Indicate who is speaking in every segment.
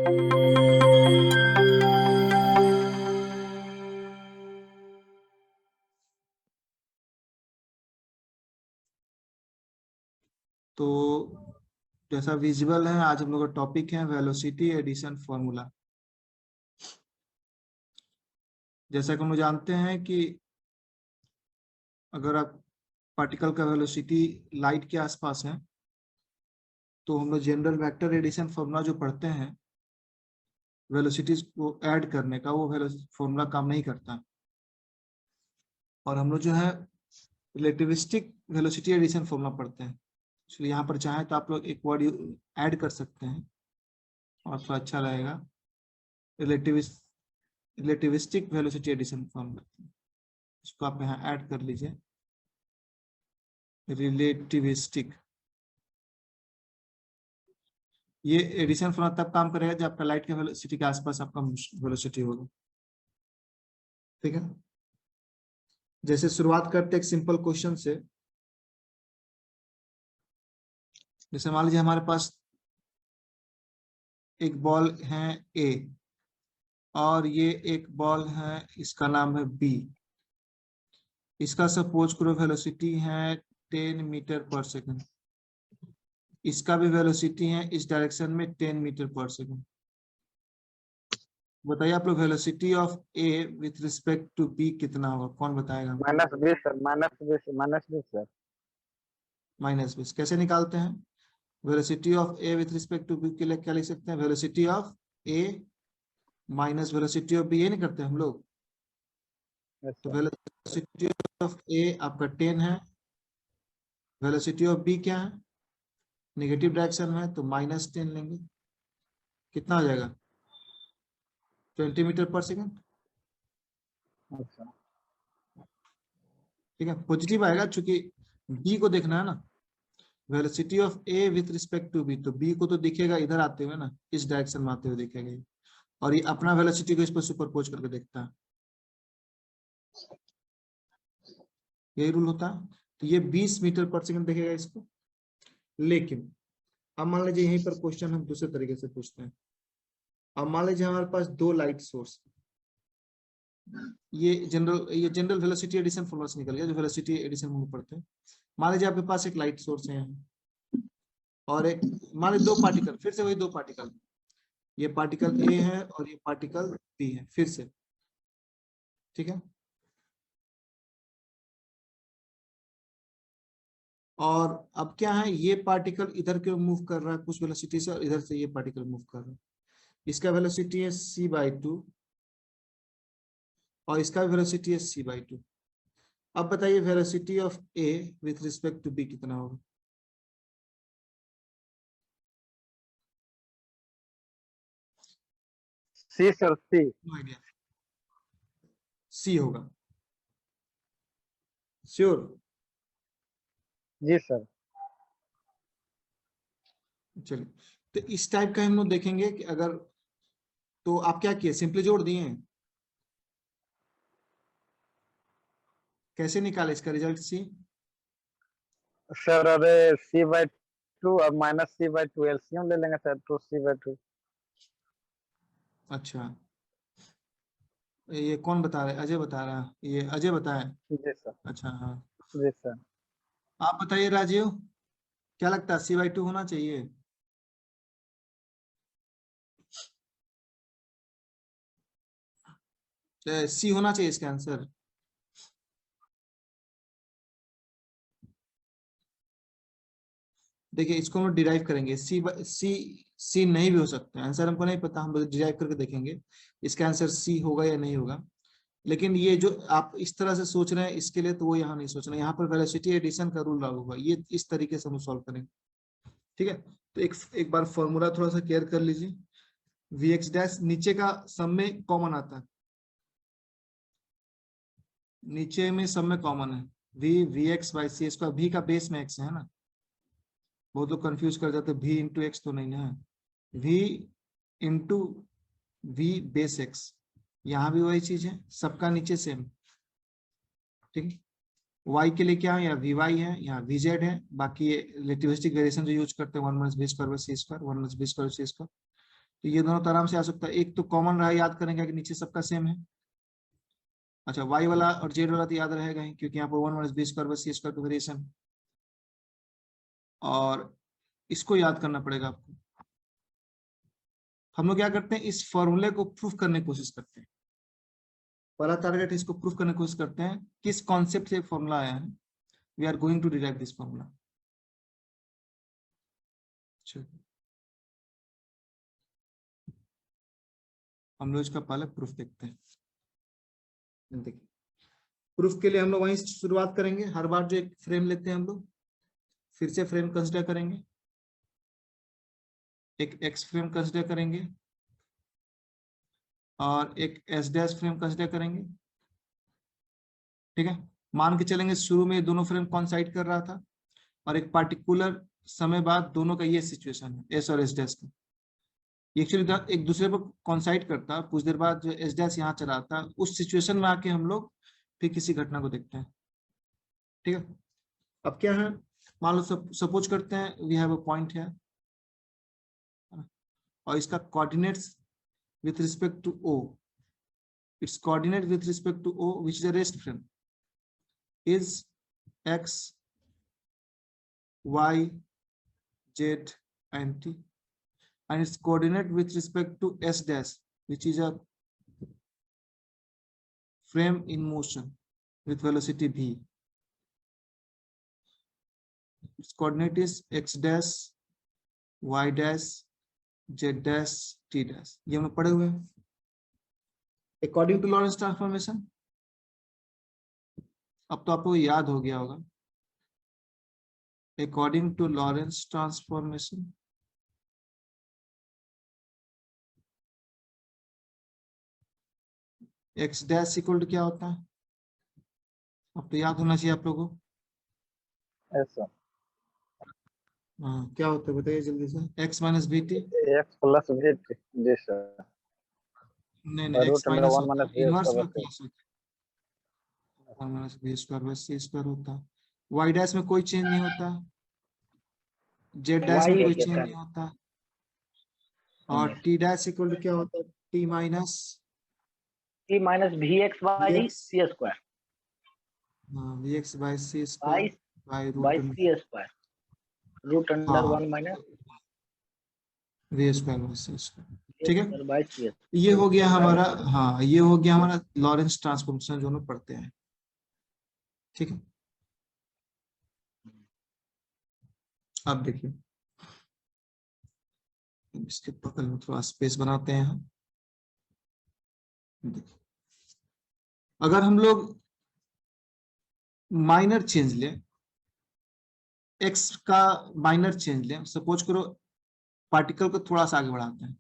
Speaker 1: तो जैसा विजिबल है, आज हम लोग का टॉपिक है वेलोसिटी एडिशन फॉर्मूला। जैसा कि हम लोग जानते हैं कि अगर आप पार्टिकल का वेलोसिटी लाइट के आसपास है तो हम लोग जनरल वेक्टर एडिशन फॉर्मूला जो पढ़ते हैं वेलोसिटीज को ऐड करने का, वो फॉर्मूला काम नहीं करता। और हम लोग जो है रिलेटिविस्टिक वेलोसिटी एडिशन फॉर्मूला पढ़ते हैं। इसलिए यहाँ पर चाहे तो आप लोग एक वर्ड ऐड कर सकते हैं और थोड़ा अच्छा रहेगा। रिलेटिविस्टिक वेलोसिटी एडिशन फॉर्मूला, इसको आप यहाँ ऐड कर लीजिए। रिलेटिविस्टिक, ये एडिशन फॉर्मूला तब काम करेगा जब आपका लाइट के वेलोसिटी के आसपास आपका वेलोसिटी होगा। ठीक है, जैसे शुरुआत करते एक सिंपल क्वेश्चन से। जैसे मान लीजिए हमारे पास एक बॉल है ए और ये एक बॉल है, इसका नाम है बी। इसका सपोज करो वेलोसिटी है 10 मीटर पर सेकंड। इसका भी वेलोसिटी है इस डायरेक्शन में 10 मीटर पर सेकंड। बताइए आप लोग velocity of A with respect to B कितना होगा? कौन बताएगा?
Speaker 2: -20 सर, -20 सर।
Speaker 1: -20 कैसे निकालते हैं? Velocity of A with respect to B के लिए क्या लिख सकते हैं? Velocity of A minus velocity of B, ये नहीं करते हम लोग? तो वेलोसिटी ऑफ ए आपका 10 है, वेलोसिटी ऑफ बी क्या है? नेगेटिव डायरेक्शन में, तो -10 लेंगे। कितना हो जाएगा? 20 मीटर पर सेकंड।
Speaker 2: अच्छा,
Speaker 1: ठीक है, पॉजिटिव आएगा चूंकि बी को देखना है ना। Velocity of A with respect to B, तो बी को तो दिखेगा इधर आते हुए ना, इस डायरेक्शन में आते हुए दिखेगा ये। और ये अपना वेलोसिटी को इस पर सुपरपोज करके देखता है, यही रूल होता है। तो ये 20 मीटर पर सेकंड देखेगा इसको। लेकिन अब मान लीजिए यहीं पर क्वेश्चन हम दूसरे तरीके से पूछते हैं। अब मान लीजिए हमारे पास दो लाइट सोर्स, ये जनरल वेलोसिटी एडिशन फॉर्मूला से निकल गया, जो वेलोसिटी एडिशन हम पढ़ते हैं। मान लीजिए आपके पास एक लाइट सोर्स है यहाँ और एक, मान लीजिए दो पार्टिकल, फिर से वही दो पार्टिकल, ये पार्टिकल ए है और ये पार्टिकल बी है, फिर से। ठीक है, और अब क्या है, ये पार्टिकल इधर के मूव कर रहा है कुछ वेलोसिटी से और इधर से ये पार्टिकल मूव कर रहा है। इसका वेलोसिटी है c/2 और इसका वेलोसिटी है c/2। अब बताइए velocity of A with respect to B कितना होगा?
Speaker 2: C sir, C.
Speaker 1: No idea, C होगा श्योर?
Speaker 2: जी सर।
Speaker 1: चलिए, तो इस टाइप का हम लोग देखेंगे कि अगर, तो आप क्या किए, सिंपली जोड़ दिए हैं। कैसे निकाले इसका रिजल्ट सी?
Speaker 2: सर अरे c/2 अब -c/2 एलसीएम ले लेंगे सर, तो c/2।
Speaker 1: अच्छा, ये कौन बता रहा है? अजय बता रहा है, ये अजय बताए।
Speaker 2: जी सर।
Speaker 1: अच्छा हाँ,
Speaker 2: जी सर।
Speaker 1: आप बताइए राजीव, क्या लगता है c/2 होना चाहिए? सी होना चाहिए इसका आंसर। देखिए इसको हम डिराइव करेंगे, सी नहीं भी हो सकता है, आंसर हमको नहीं पता, हम डिराइव करके देखेंगे इसका आंसर सी होगा या नहीं होगा। लेकिन ये जो आप इस तरह से सोच रहे हैं इसके लिए, तो वो यहाँ नहीं सोच रहे, यहाँ पर वेलोसिटी एडिशन का रूल लागू होगा, ये इस तरीके से हम सॉल्व करेंगे। ठीक है, तो एक बार फॉर्मूला थोड़ा सा केयर कर लीजिए। vx डैश नीचे का सब में कॉमन आता है, नीचे में सब में कॉमन है, vx/c, इसका v का बेस में x है ना, बहुत लोग कंफ्यूज कर जाते हैं, v इंटू एक्स तो नहीं है, v into v base x, यहाँ भी वही चीज है, सबका नीचे सेम। ठीक है, y के लिए क्या है, यहाँ vy है, यहाँ vz है, बाकी ये रिलेटिविस्टिक वेरिएशन जो यूज करते हैं 1 - v² /c², 1 - v² /c²। तो ये दोनों तो आराम से आ सकता है। एक तो कॉमन रहा, याद करेंगे कि नीचे सबका सेम है। अच्छा, y वाला और z वाला तो याद रहेगा ही, क्योंकि यहाँ पर 1 माइनस बी स्क्वायर सी स्क्वायर का वेरिएशन, और इसको याद करना पड़ेगा आपको। हम लोग क्या करते हैं, इस फॉर्मूले को प्रूफ करने की कोशिश करते हैं। पहला टारगेट इसको प्रूफ करने की कोशिश करते हैं, किस कॉन्सेप्ट से फॉर्मूला आया है। We are going to derive this formula. हम लोग इसका पहले प्रूफ देखते हैं। देखिए, प्रूफ के लिए हम लोग वहीं से शुरुआत करेंगे। हर बार जो एक फ्रेम लेते हैं हम लोग, फिर से फ्रेम कंसिडर करेंगे, एक एक्स फ्रेम कंसिडर करेंगे और एक एस डैश फ्रेम कंसिडर करेंगे। ठीक है, मान के चलेंगे शुरू में दोनों फ्रेम कॉन्साइड कर रहा था, और एक पार्टिकुलर समय बाद दोनों का ये सिचुएशन है, एस और एस डैश का। एक्चुअली एक दूसरे पर कॉन्साइड करता, कुछ देर बाद जो एस डैश यहाँ चला था, उस सिचुएशन में आके हम लोग फिर किसी घटना को देखते हैं। ठीक है, अब क्या है, मान लो सपोज करते हैं वी हैव अ पॉइंट है, और इसका coordinates with respect to O, its coordinate with respect to O, which is a rest frame, is X, Y, Z, and T, and its coordinate with respect to S dash, which is a frame in motion with velocity V. Its coordinate is X dash, Y dash, Z dash, T dash. ये हम पढ़े हुए हैं। According to Lorentz transformation, अब तो आपको याद हो गया होगा। According to Lorentz transformation, X dash equal to क्या होता है, अब तो याद होना चाहिए आप लोगों को।
Speaker 2: ऐसा
Speaker 1: हाँ, क्या होता है बताइए जल्दी से। x minus B T,
Speaker 2: x plus v t, जी सर,
Speaker 1: नहीं x
Speaker 2: रूट अंडर
Speaker 1: माइनस
Speaker 2: 1
Speaker 1: होता
Speaker 2: माइनस
Speaker 1: है,
Speaker 2: v
Speaker 1: इनवर्स में
Speaker 2: स्क्वायर
Speaker 1: प्लस होता है, 1 minus B square by C square होता है। y डैश में कोई चेंज नहीं होता, z डैश में कोई चेंज नहीं होता, और t डैश इक्वल टू क्या होता है, t minus
Speaker 3: v x by c square
Speaker 1: हाँ vx by C square by
Speaker 3: by
Speaker 1: root
Speaker 3: c square root under 1 minus
Speaker 1: v square by C square. ठीक है,
Speaker 3: by c square।
Speaker 1: ये हो गया हमारा, हाँ ये हो गया हमारा लॉरेंस ट्रांसफॉर्मेशन जो हम लोग पढ़ते हैं। ठीक है, अब देखिए, इसके बगल में थोड़ा स्पेस बनाते हैं हम। देखिए, अगर हम लोग माइनर चेंज लें, एक्स का माइनर चेंज लें, सपोज करो पार्टिकल को थोड़ा सा आगे बढ़ाते हैं,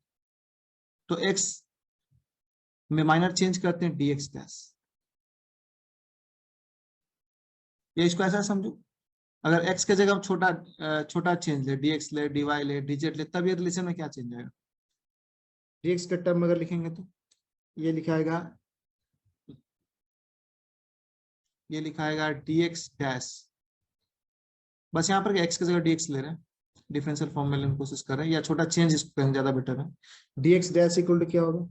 Speaker 1: तो एक्स में माइनर चेंज करते हैं डीएक्स डैश। ये इसको ऐसा समझो, अगर एक्स के जगह हम छोटा चेंज ले, डीएक्स ले, डीवाई ले, डीजेड ले, तब ये रिलेशन में क्या चेंज आएगा। डीएक्स के टर्म में अगर लिखेंगे तो ये लिखाएगा, ये लिखाएगा डीएक्स डैश, बस यहाँ पर एक्स की जगह डीएक्स ले रहे हैं, डिफरेंशियल फॉर्म में लेने की कोशिश कर रहे हैं, या छोटा चेंज इसको कहें ज्यादा बेटर है। डीएक्स डैश इक्वल टू क्या होगा,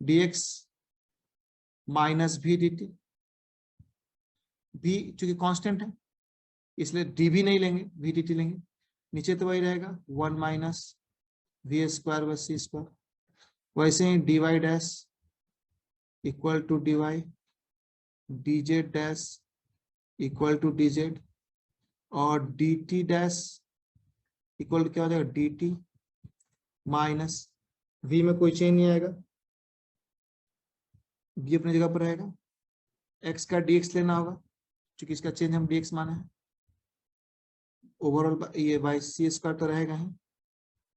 Speaker 1: DX minus V D T, भी चूंकि कांस्टेंट है इसलिए डी भी नहीं लेंगे, वी डी टी लेंगे, नीचे तो वही रहेगा 1 minus we square by C square. वैसे ही d Y dash equal to d y, d z dash equal to d z, और d T dash equal to क्या हो जाएगा, डी टी माइनस वी में कोई चेंज नहीं आएगा, बी अपनी जगह पर रहेगा, एक्स का डीएक्स लेना होगा क्योंकि इसका चेंज हम डीएक्स माना है, ओवरऑल ये बाय सी स्क्वायर तो रहेगा ही,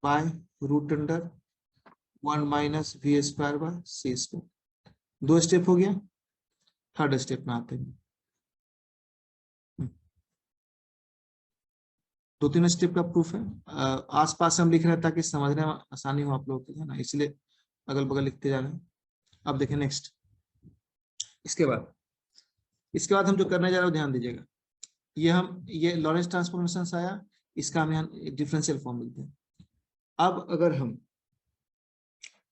Speaker 1: by root under 1 minus we square by C square. 2 step हो गया, थर्ड स्टेप में आते हैं। 2-3 स्टेप का प्रूफ है, आसपास हम लिख रहे हैं ताकि समझने में आसानी हो आप लोगों के लिए ना, इसलिए अगल बगल लिखते जा रहे हैं। अब देखें नेक्स्ट, इसके बाद हम जो करने जा रहे हैं ध्यान दीजिएगा, ये लॉरेंस ट्रांसफॉर्मेशन आया, इसका हम यहाँ डिफरेंशियल फॉर्म लिखते हैं। अब अगर हम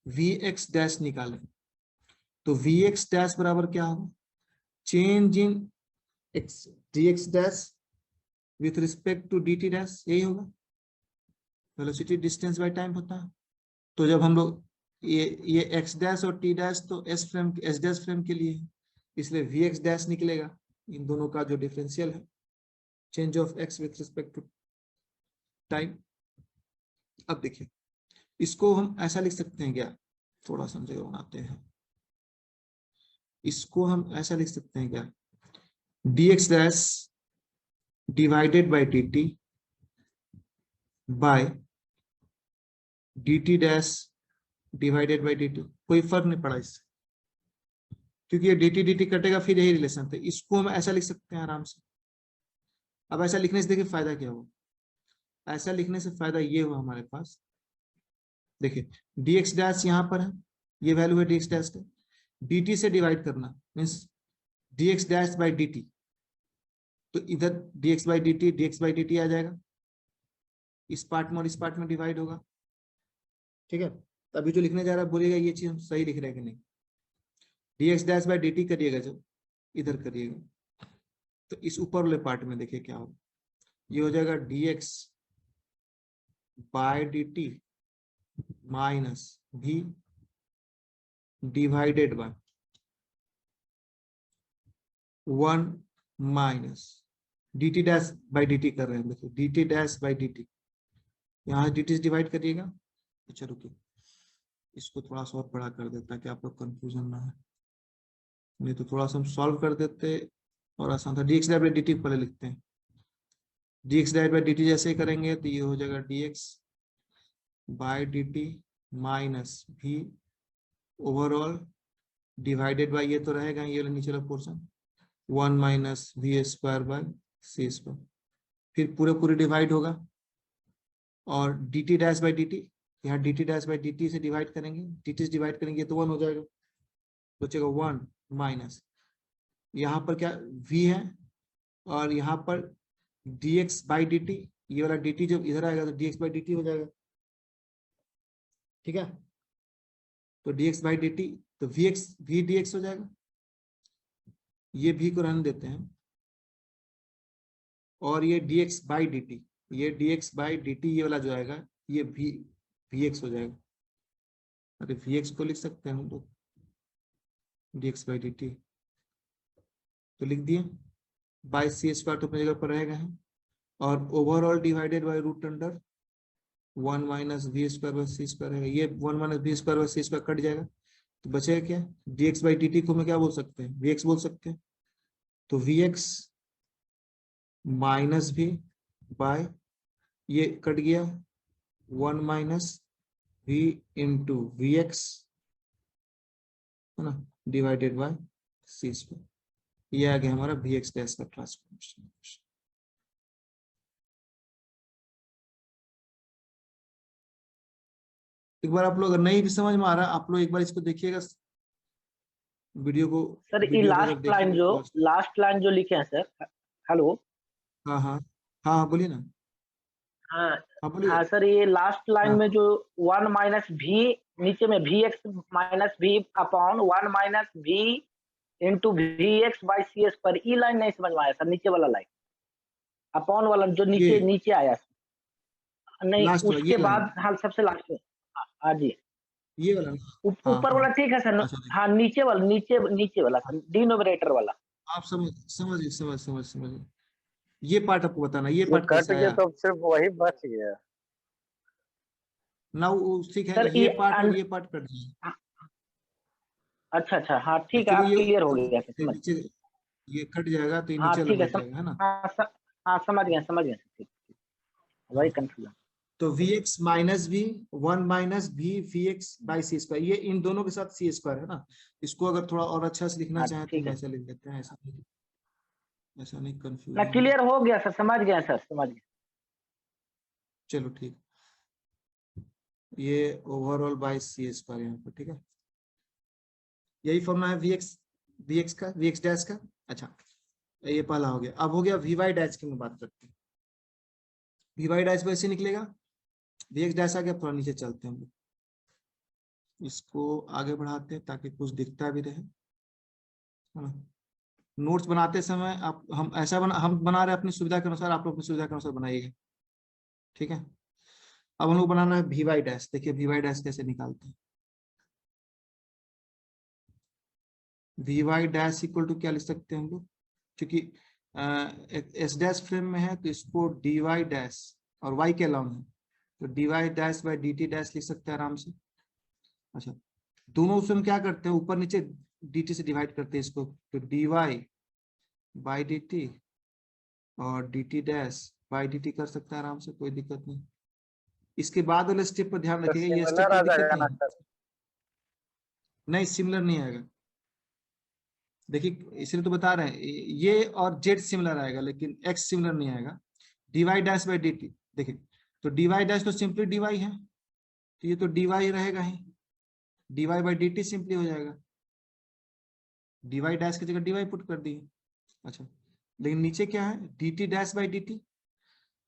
Speaker 1: वी एक्स डैश निकालें तो वी एक्स डैश बराबर क्या होगा, change in X D X dash with respect to D T dash, यही होगा। वेलोसिटी डिस्टेंस बाय टाइम होता है। तो जब हम लोग ये एक्स डैश और टी डैश तो एस डैश फ्रेम के लिए है, इसलिए वी एक्स डैश निकलेगा इन दोनों का जो डिफरेंशियल है, change of X with respect to time. अब देखिए इसको हम ऐसा लिख सकते हैं क्या, थोड़ा सा जगह बनाते हैं, इसको हम ऐसा लिख सकते हैं क्या, dx dash divided by dt बाय dt dash divided by dt, कोई फर्क नहीं पड़ा इससे, क्योंकि ये dt dt कटेगा फिर यही रिलेशन था। इसको हम ऐसा लिख सकते हैं आराम से। अब ऐसा लिखने से देखिए फायदा क्या हुआ, ऐसा लिखने से फायदा ये हुआ हमारे पास, देखिए dx डैश यहाँ पर है, ये वैल्यू है dx डैश का, dt से डिवाइड करना means dx dash by dt, तो इधर dx बाई dt आ जाएगा, इस पार्ट में और इस पार्ट में डिवाइड होगा, ठीक है। तो अभी जो लिखने जा रहा है बोलिएगा ये चीज हम सही लिख रहे हैं कि नहीं। dx डैश बाई dt करिएगा, जब इधर करिएगा तो इस ऊपर वाले पार्ट में देखिए क्या होगा, ये हो जाएगा dx बाय dt minus v divided by 1 minus dt dash by dt कर रहे हैं, देखिए dt डैश बाई dt, यहाँ dt से डिवाइड करिएगा। अच्छा रुकिए इसको थोड़ा सा और बड़ा कर देता है कि आप लोग कंफ्यूजन ना है, नहीं तो थोड़ा सा हम सॉल्व कर देते और आसान था। dx बाई dt पहले लिखते हैं, dx बाई dt जैसे ही करेंगे तो ये हो जाएगा dx by dt minus v overall divided by, ये तो रहेगा ये नीचे वाला portion, 1 minus we square by C square, फिर पूरे पूरे डिवाइड होगा और dt डैश बाई dt, यहाँ dt डैश बाई dt से डिवाइड करेंगे, dt से डिवाइड करेंगे तो 1 हो जाएगा, बचेगा 1 माइनस यहाँ पर क्या v है और यहाँ पर dx बाई dt, ये वाला dt जब इधर आएगा तो dx बाई dt हो जाएगा, ठीक है। तो dx बाई dt तो v dx हो जाएगा, ये v को रहने देते हैं, और ये dx बाई dt, ये dx बाई dt ये वाला जो आएगा ये vx हो जाएगा। अरे vx को लिख सकते हैं हम लोग dx बाई dt, तो लिख दिए बाई सी स्क्वायर तो अपनी जगह पर रहेगा है, और overall divided by root under 1 minus we square by C square है, ये 1 minus we square by C square cut जाएगा, तो बचेगा क्या, dx बाई dt को मैं क्या बोल सकते हैं, vx बोल सकते हैं, तो vx माइनस भी बाय ये कट गया 1 minus v into V X है ना डिवाइडेड बाय सी स्क्वायर, ये आ गया हमारा वी एक्स डैश का ट्रांसफॉर्मेशन। एक बार आप लोग नहीं भी समझ में आ रहा आप लोग एक बार इसको देखिएगा वीडियो को,
Speaker 3: सर ये
Speaker 1: वीडियो को जब देखिएगा
Speaker 3: लास्ट लाइन जो लिखे हैं सर, हेलो,
Speaker 1: हाँ हाँ हाँ हाँ बोलिए ना,
Speaker 3: हाँ
Speaker 1: हाँ बोलिए
Speaker 3: हाँ सर, ये लास्ट लाइन
Speaker 1: हाँ
Speaker 3: में जो 1 माइनस भी नीचे में वी एक्स माइनस भी अपॉन 1 माइनस भी into V X by C S पर, ई लाइन नहीं समझ में आया सर, नीचे वाला लाइन अपॉन वाला जो नीचे नीचे आया नहीं, उसके बाद हाँ सबसे लास्ट में, हाँ जी
Speaker 1: ये वाला
Speaker 3: ऊपर वाला ठीक है सर, हाँ नीचे वाला नीचे वाला सर, डिनोमिनेटर वाला
Speaker 1: आप समझ ये पार्ट आपको बताना, ये पार्ट
Speaker 2: कट गया तो सिर्फ वही बच गया
Speaker 1: ना, ठीक है, ये पार्ट और ये पार्ट कट गया।
Speaker 3: अच्छा अच्छा हाँ ठीक है, आप क्लियर हो गया
Speaker 1: नीचे ये कट जाएगा तो ये
Speaker 3: हाँ
Speaker 1: नीचे
Speaker 3: ठीक है,
Speaker 1: बच जाएगा है ना,
Speaker 3: हाँ समझ गया ठीक, वही कंफ्यूजन।
Speaker 1: तो vx minus v 1 minus vx by C square, ये इन दोनों के साथ सी स्क्वायर है ना, इसको अगर थोड़ा और अच्छा से लिखना चाहें तो ऐसा लिख देते हैं, ऐसा नहीं कंफ्यूज
Speaker 3: ना, क्लियर हो गया सर, समझ गया सर, समझ गया।
Speaker 1: चलो ठीक, ये ओवरऑल बाई सी स्क्वायर यहाँ पर, ठीक है, यही फॉर्मूला है vx डैश का। अच्छा ये पहला हो गया, अब हो गया vy डैश की मैं बात करते हैं, vy डैश वैसे निकलेगा, vx डैश आ गया, थोड़ा नीचे चलते हैं हम लोग, इसको आगे बढ़ाते हैं ताकि कुछ दिखता भी रहे, है ना। नोट्स बनाते समय आप हम हम बना रहे हैं अपनी सुविधा के अनुसार, आप लोग अपनी सुविधा के अनुसार बनाइएगा, ठीक है। अब हम लोग बनाना है वी वाई डैश। देखिए वी वाई डैश कैसे निकालते हैं। V Y dash equal to क्या लिख सकते हैं हम लोग, क्योंकि एस डैश फ्रेम में है तो इसको डी वाई डैश और वाई के अलाउंग है तो D Y dash by D T dash लिख सकते हैं आराम से। अच्छा, दोनों उसमें हम क्या करते हैं, ऊपर नीचे डी टी से डिवाइड करते हैं इसको, तो D Y by D t और d T dash by D t कर सकते हैं आराम से, कोई दिक्कत नहीं। इसके बाद वाले स्टेप पर ध्यान
Speaker 2: तो
Speaker 1: रखिएगा, ये स्टेप
Speaker 2: सिमिलर
Speaker 1: में
Speaker 2: आ
Speaker 1: दिक्कत
Speaker 2: जाएगा
Speaker 1: नहीं
Speaker 2: ना
Speaker 1: है।
Speaker 2: सर?
Speaker 1: नहीं सिमिलर नहीं आएगा, देखिए इसलिए तो बता रहे हैं, ये और जेड सिमिलर आएगा लेकिन एक्स सिमिलर नहीं आएगा। D Y dash by D t, देखिए तो डी वाई डैश तो सिंपली डी वाई है, तो ये तो डी वाई रहेगा ही, d Y by D t simply हो जाएगा, डी वाई डैश की जगह डी वाई पुट कर दिए। अच्छा, लेकिन नीचे क्या है, d T dash by D t,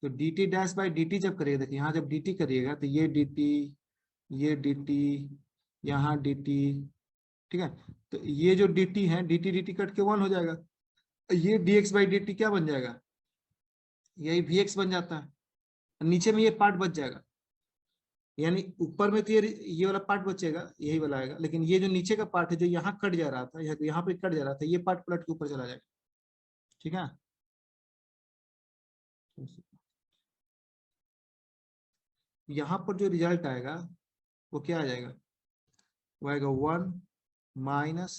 Speaker 1: तो d T dash by D t जब करिएगा, देखिए यहाँ जब डी टी करिएगा तो ये डी टी, ये डी टी, यहाँ डी टी, ठीक है। तो ये जो डी टी है, डी टी कट के 1 हो जाएगा, ये D x by D T क्या बन जाएगा, यही वी एक्स बन जाता है, नीचे में ये पार्ट बच जाएगा, यानी ऊपर में तो ये वाला पार्ट बचेगा, यही वाला आएगा, लेकिन ये जो नीचे का पार्ट है जो यहाँ कट जा रहा था, यहाँ पे कट जा रहा था, ये पार्ट पलट के ऊपर चला जाएगा, ठीक है। यहाँ पर जो रिजल्ट आएगा वो क्या आ जाएगा, वो आएगा 1 minus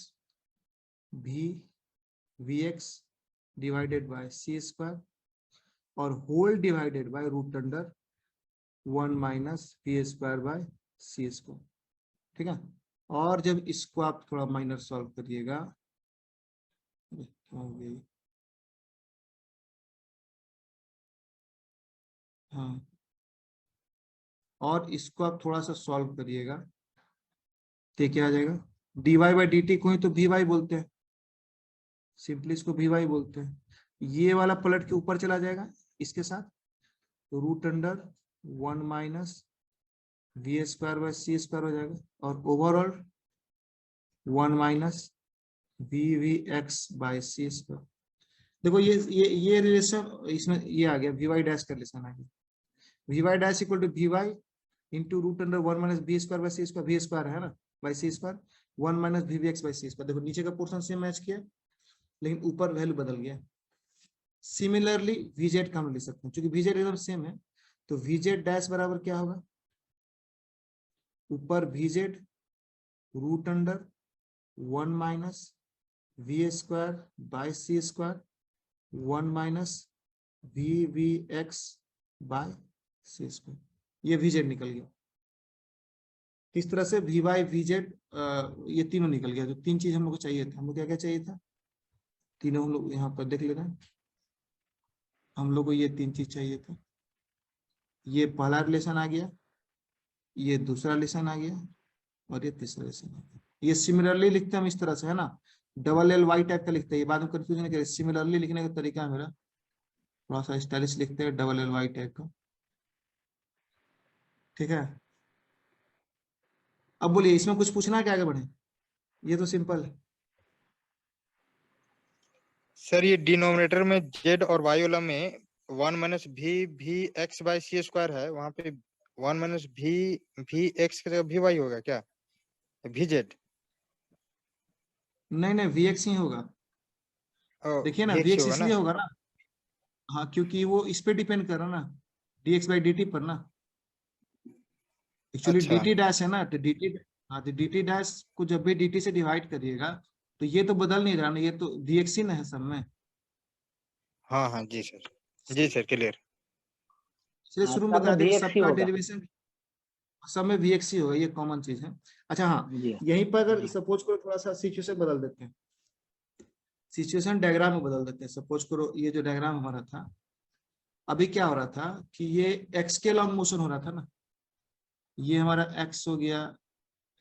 Speaker 1: we x divided by C square और whole divided by root under 1 minus we square by C square, ठीक है। और जब इसको आप थोड़ा माइनर सॉल्व करिएगा, हाँ, और इसको आप थोड़ा सा सॉल्व करिएगा तो क्या आ जाएगा, D Y by D T को ही तो वी वाई बोलते हैं, सिंपली इसको वी वाई बोलते हैं, ये वाला पलट के ऊपर चला जाएगा इसके साथ, तो root under 1 minus we square by C square हो जाएगा, और overall 1 minus we X by C square. देखो ये रिलेशन इसमें ये आ गया, वी वाई डैश का रिलेशन आ गया, V Y dash equal to V Y into root under 1 minus we square by C square, V square है ना by C square, 1 minus we X by C square. देखो नीचे का portion से match किया लेकिन ऊपर वैल्यू बदल गया। सिमिलरली वीजेड का हम लिख सकते हैं, क्योंकि वीजेड एकदम सेम है, तो वीजेड डैश बराबर क्या होगा, ऊपर VZ root under 1 minus we square by C square 1 minus we X by C square, ये वीजेड निकल गया। इस तरह से वी वाई वीजेड ये तीनों निकल गया। जो तीन चीज हम लोग को चाहिए था, हम लोग क्या क्या चाहिए था, तीनों हम लोग यहाँ पर देख ले रहे हैं, हम लोग को ये तीन चीज चाहिए था, ये पहला रिलेशन आ गया, ये दूसरा रिलेशन आ गया और ये तीसरा रिलेशन आ गया। ये सिमिलरली लिखते हैं हम इस तरह से, है ना, डबल एल वाई टाइप का लिखते हैं, ये बाद में कंफ्यूजन नहीं करें, सिमिलरली लिखने का तरीका है मेरा, थोड़ा सा स्टाइलिश लिखते हैं डबल एल वाई टाइप का, ठीक है। अब बोलिए इसमें कुछ पूछना है क्या, आगे बढ़े, ये तो सिंपल है।
Speaker 4: सर ये डिनोमिनेटर में जेड और वाई वाला में 1 minus we X by C square है, वहां पे 1 माइनस वी एक्स की जगह वी वाई होगा क्या, वी जेड?
Speaker 1: नहीं वी एक्स ही होगा, देखिए ना वी एक्स इसलिए होगा ना, हाँ क्योंकि वो इस पे डिपेंड कर रहा ना, D x by D T पर ना, एक्चुअली
Speaker 4: अच्छा।
Speaker 1: डी टी डैश है ना, तो डी टी, हाँ तो डी टी डैश को जब भी डी टी से डिवाइड करिएगा तो ये तो बदल नहीं रहा ना, ये तो वी एक्स ही ना है सब में।
Speaker 4: हाँ हाँ जी सर क्लियर।
Speaker 1: इसलिए शुरू में बता दें सबका डेरिवेशन सब में वी एक्स ही होगा, ये कॉमन चीज है। अच्छा हाँ, यहीं पर अगर सपोज करो थोड़ा सा सिचुएशन बदल देते हैं, सिचुएशन डायग्राम में बदल देते हैं। सपोज करो ये जो डायग्राम हमारा था, अभी क्या हो रहा था कि ये एक्स के लॉन्ग मोशन हो रहा था ना, ये हमारा एक्स हो गया,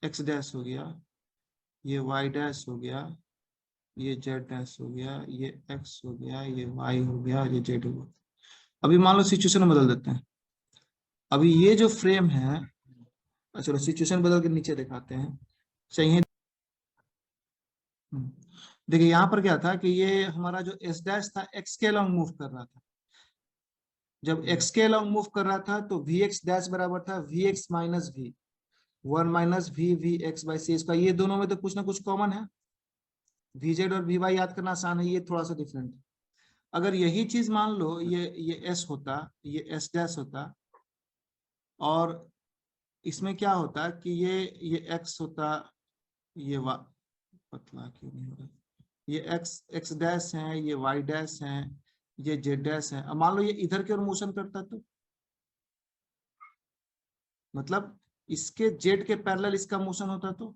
Speaker 1: एक्स डैश हो गया, ये वाई डैश हो गया, ये जेड डैश हो गया, ये एक्स हो गया, ये वाई हो गया, ये जेड हो गया। अभी मान लो सिचुएशन बदल देते हैं, अभी ये जो फ्रेम है चलो सिचुएशन बदल के नीचे दिखाते हैं, चाहिए। देखिए यहाँ पर क्या था कि ये हमारा जो एस डैश था एक्स के अलॉन्ग मूव कर रहा था। जब एक्स के अलॉन्ग मूव कर रहा था तो वी एक्स डैश बराबर था V X minus V, 1 minus V V X by C square. ये दोनों में तो कुछ ना कुछ कॉमन है, वी जेड और वी वाई याद करना आसान है, ये थोड़ा सा डिफरेंट है। अगर यही चीज मान लो ये एस होता, ये एस डैश होता, और इसमें क्या होता कि ये एक्स होता, ये वा पतला क्यों नहीं हो रहा, ये एक्स डैश है, ये वाई डैश है, ये जेड डैश है। अब मान लो ये इधर की ओर मोशन करता तो मतलब इसके जेड के पैरेलल इसका मोशन होता तो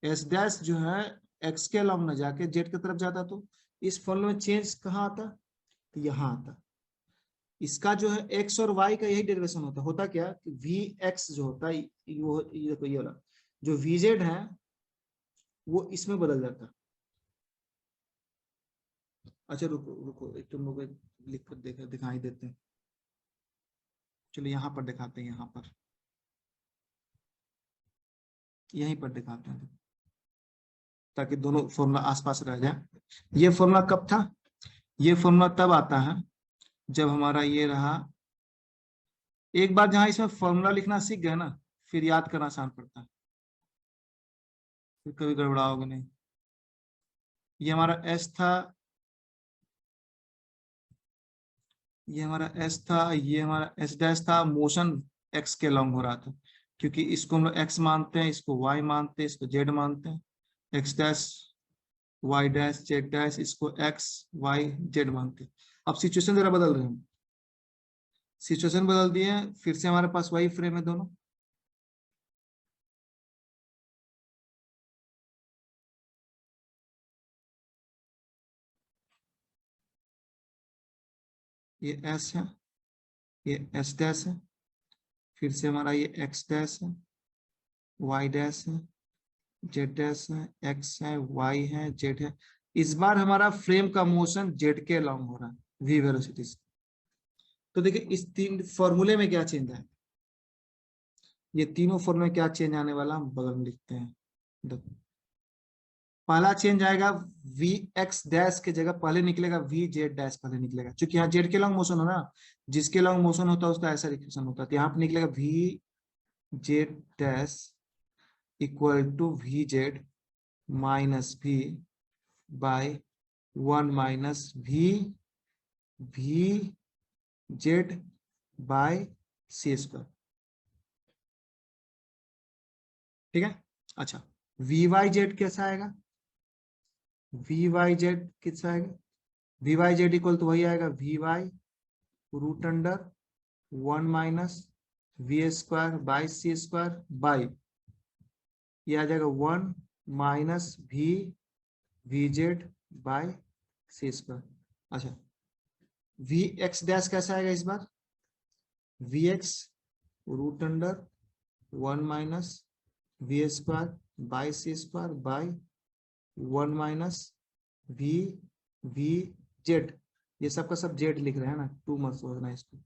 Speaker 1: एस डैश जो है एक्स के अलॉन्ग न जाके जेड की तरफ जाता तो इस फॉर्मूले में चेंज कहाँ आता, तो यहाँ आता। इसका जो है एक्स और वाई का यही डेरिवेशन होता क्या कि वी एक्स जो होता है वो ये देखो, ये वाला जो वी जेड है वो इसमें बदल जाता। अच्छा रुको रुको, एक तुम लोग लिख कर दिखाई देते हैं। चलो यहाँ पर दिखाते हैं, यहाँ पर यहीं पर दिखाते हैं ताकि दोनों फॉर्मूला आसपास रह जाए। ये फॉर्मूला कब था, ये फॉर्मूला तब आता है जब हमारा ये रहा, एक बार जहां इसमें फॉर्मूला लिखना सीख गए ना फिर याद करना आसान पड़ता है, फिर कभी गड़बड़ाओगे नहीं। ये हमारा एस था, ये हमारा एस था, ये हमारा एस डैश था, मोशन एक्स के लॉन्ग हो रहा था क्योंकि इसको हम लोग एक्स मानते हैं, इसको वाई मानते हैं, इसको जेड मानते हैं, X dash Y dash Z dash, इसको एक्स वाई जेड मानते हैं। अब सिचुएशन जरा बदल रहे हैं, सिचुएशन बदल दिए, फिर से हमारे पास वही फ्रेम है दोनों। ये एस है, ये एस डैश है, फिर से हमारा ये एक्स डैश है, वाई डैश है, जेड डैश है, एक्स है, वाई है, जेड है। इस बार हमारा फ्रेम का मोशन जेड के अलॉन्ग हो रहा है वी वेलोसिटी से। तो देखिए इस तीन फॉर्मूले में क्या चेंज है, ये तीनों फॉर्मूले में क्या चेंज आने वाला हम बगल में लिखते हैं। देखो पहला चेंज आएगा वी एक्स डैश के जगह पहले निकलेगा वी जेड डैश पहले निकलेगा, क्योंकि यहाँ जेड के लॉन्ग मोशन हो ना, जिसके लॉन्ग मोशन होता है उसका ऐसा रिफ्लेक्शन होता है। तो यहाँ पे निकलेगा V Z dash equal to V Z minus V by 1 minus we Z by C square. ठीक है, अच्छा वी वाई जेड कैसा आएगा, वी वाई जेड कितना आएगा, वी वाई जेड इक्वल तो वही आएगा v Y root under 1 minus we square by C square by, ये आ जाएगा 1 minus we z by C square. अच्छा वी एक्स डैश कैसा आएगा इस बार, v x root under 1 minus we square by C square by 1 minus we z, ये सबका सब जेड लिख रहे हैं ना, टू मत सोचना इसको।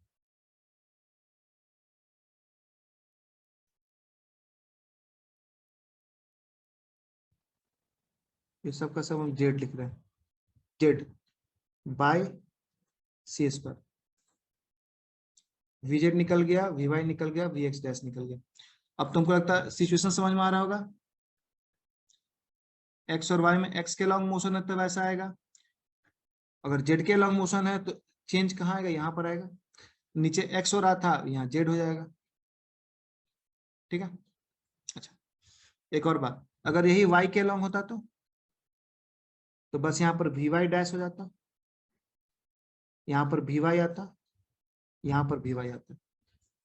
Speaker 1: ये सबका सब हम जेड लिख रहे हैं, Z by C square. V Z निकल गया, वी वाई निकल गया, वी एक्स डैश निकल गया। अब तुमको लगता है सिचुएशन समझ में आ रहा होगा, एक्स और वाई में एक्स के लॉन्ग मोशन है तो वैसा आएगा, अगर जेड के लॉन्ग मोशन है तो चेंज कहाँ आएगा, यहाँ पर आएगा, नीचे एक्स हो रहा था यहाँ जेड हो जाएगा। ठीक है, अच्छा एक और बात, अगर यही वाई के लॉन्ग होता तो बस यहाँ पर वी वाई डैश हो जाता, यहाँ पर वी वाई आता, यहाँ पर वी वाई आता,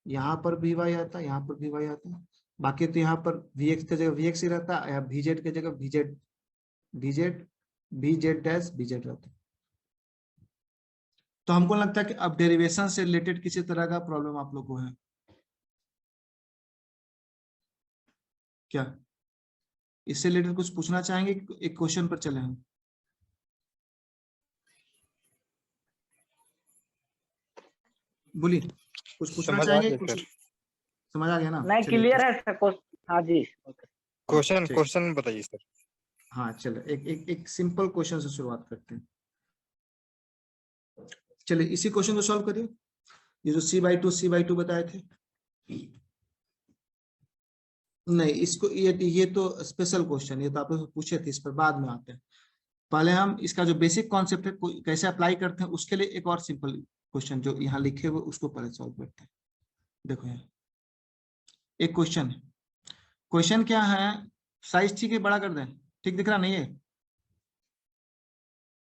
Speaker 1: यहाँ पर वी वाई आता, यहाँ पर वी वाई आता, बाकी तो यहाँ पर वी एक्स की जगह वी एक्स ही रहता, या वी जेड की जगह we Z dash V Z रहता। तो हमको लगता है कि अब डेरिवेशन से रिलेटेड किसी तरह का प्रॉब्लम आप लोग को है क्या, इससे रिलेटेड कुछ पूछना चाहेंगे, एक क्वेश्चन पर चले हम। बोलिए कुछ पूछना
Speaker 4: समझ आ
Speaker 1: चाहेंगे
Speaker 4: गया
Speaker 1: कुछ।
Speaker 4: सर।
Speaker 1: समझ आ गया ना?
Speaker 3: नहीं
Speaker 1: चलिए
Speaker 3: क्लियर है सर। हाँ जी
Speaker 4: क्वेश्चन
Speaker 1: ठीक।
Speaker 4: क्वेश्चन बताइए सर।
Speaker 1: हाँ चलो एक सिंपल क्वेश्चन से शुरुआत करते हैं। चलिए इसी क्वेश्चन को सॉल्व करिए। ये जो c/2 बताए थे, नहीं इसको ये तो स्पेशल क्वेश्चन, ये तो आप लोग पूछे थे, इस पर बाद में आते हैं। पहले हम इसका जो बेसिक कॉन्सेप्ट है कैसे अप्लाई करते हैं, उसके लिए एक और सिंपल क्वेश्चन जो यहाँ लिखे हुए उसको पहले सॉल्व करते हैं। देखो यहाँ एक क्वेश्चन है। क्वेश्चन क्या है, साइज ठीक है, बड़ा कर दें, ठीक दिख रहा नहीं है?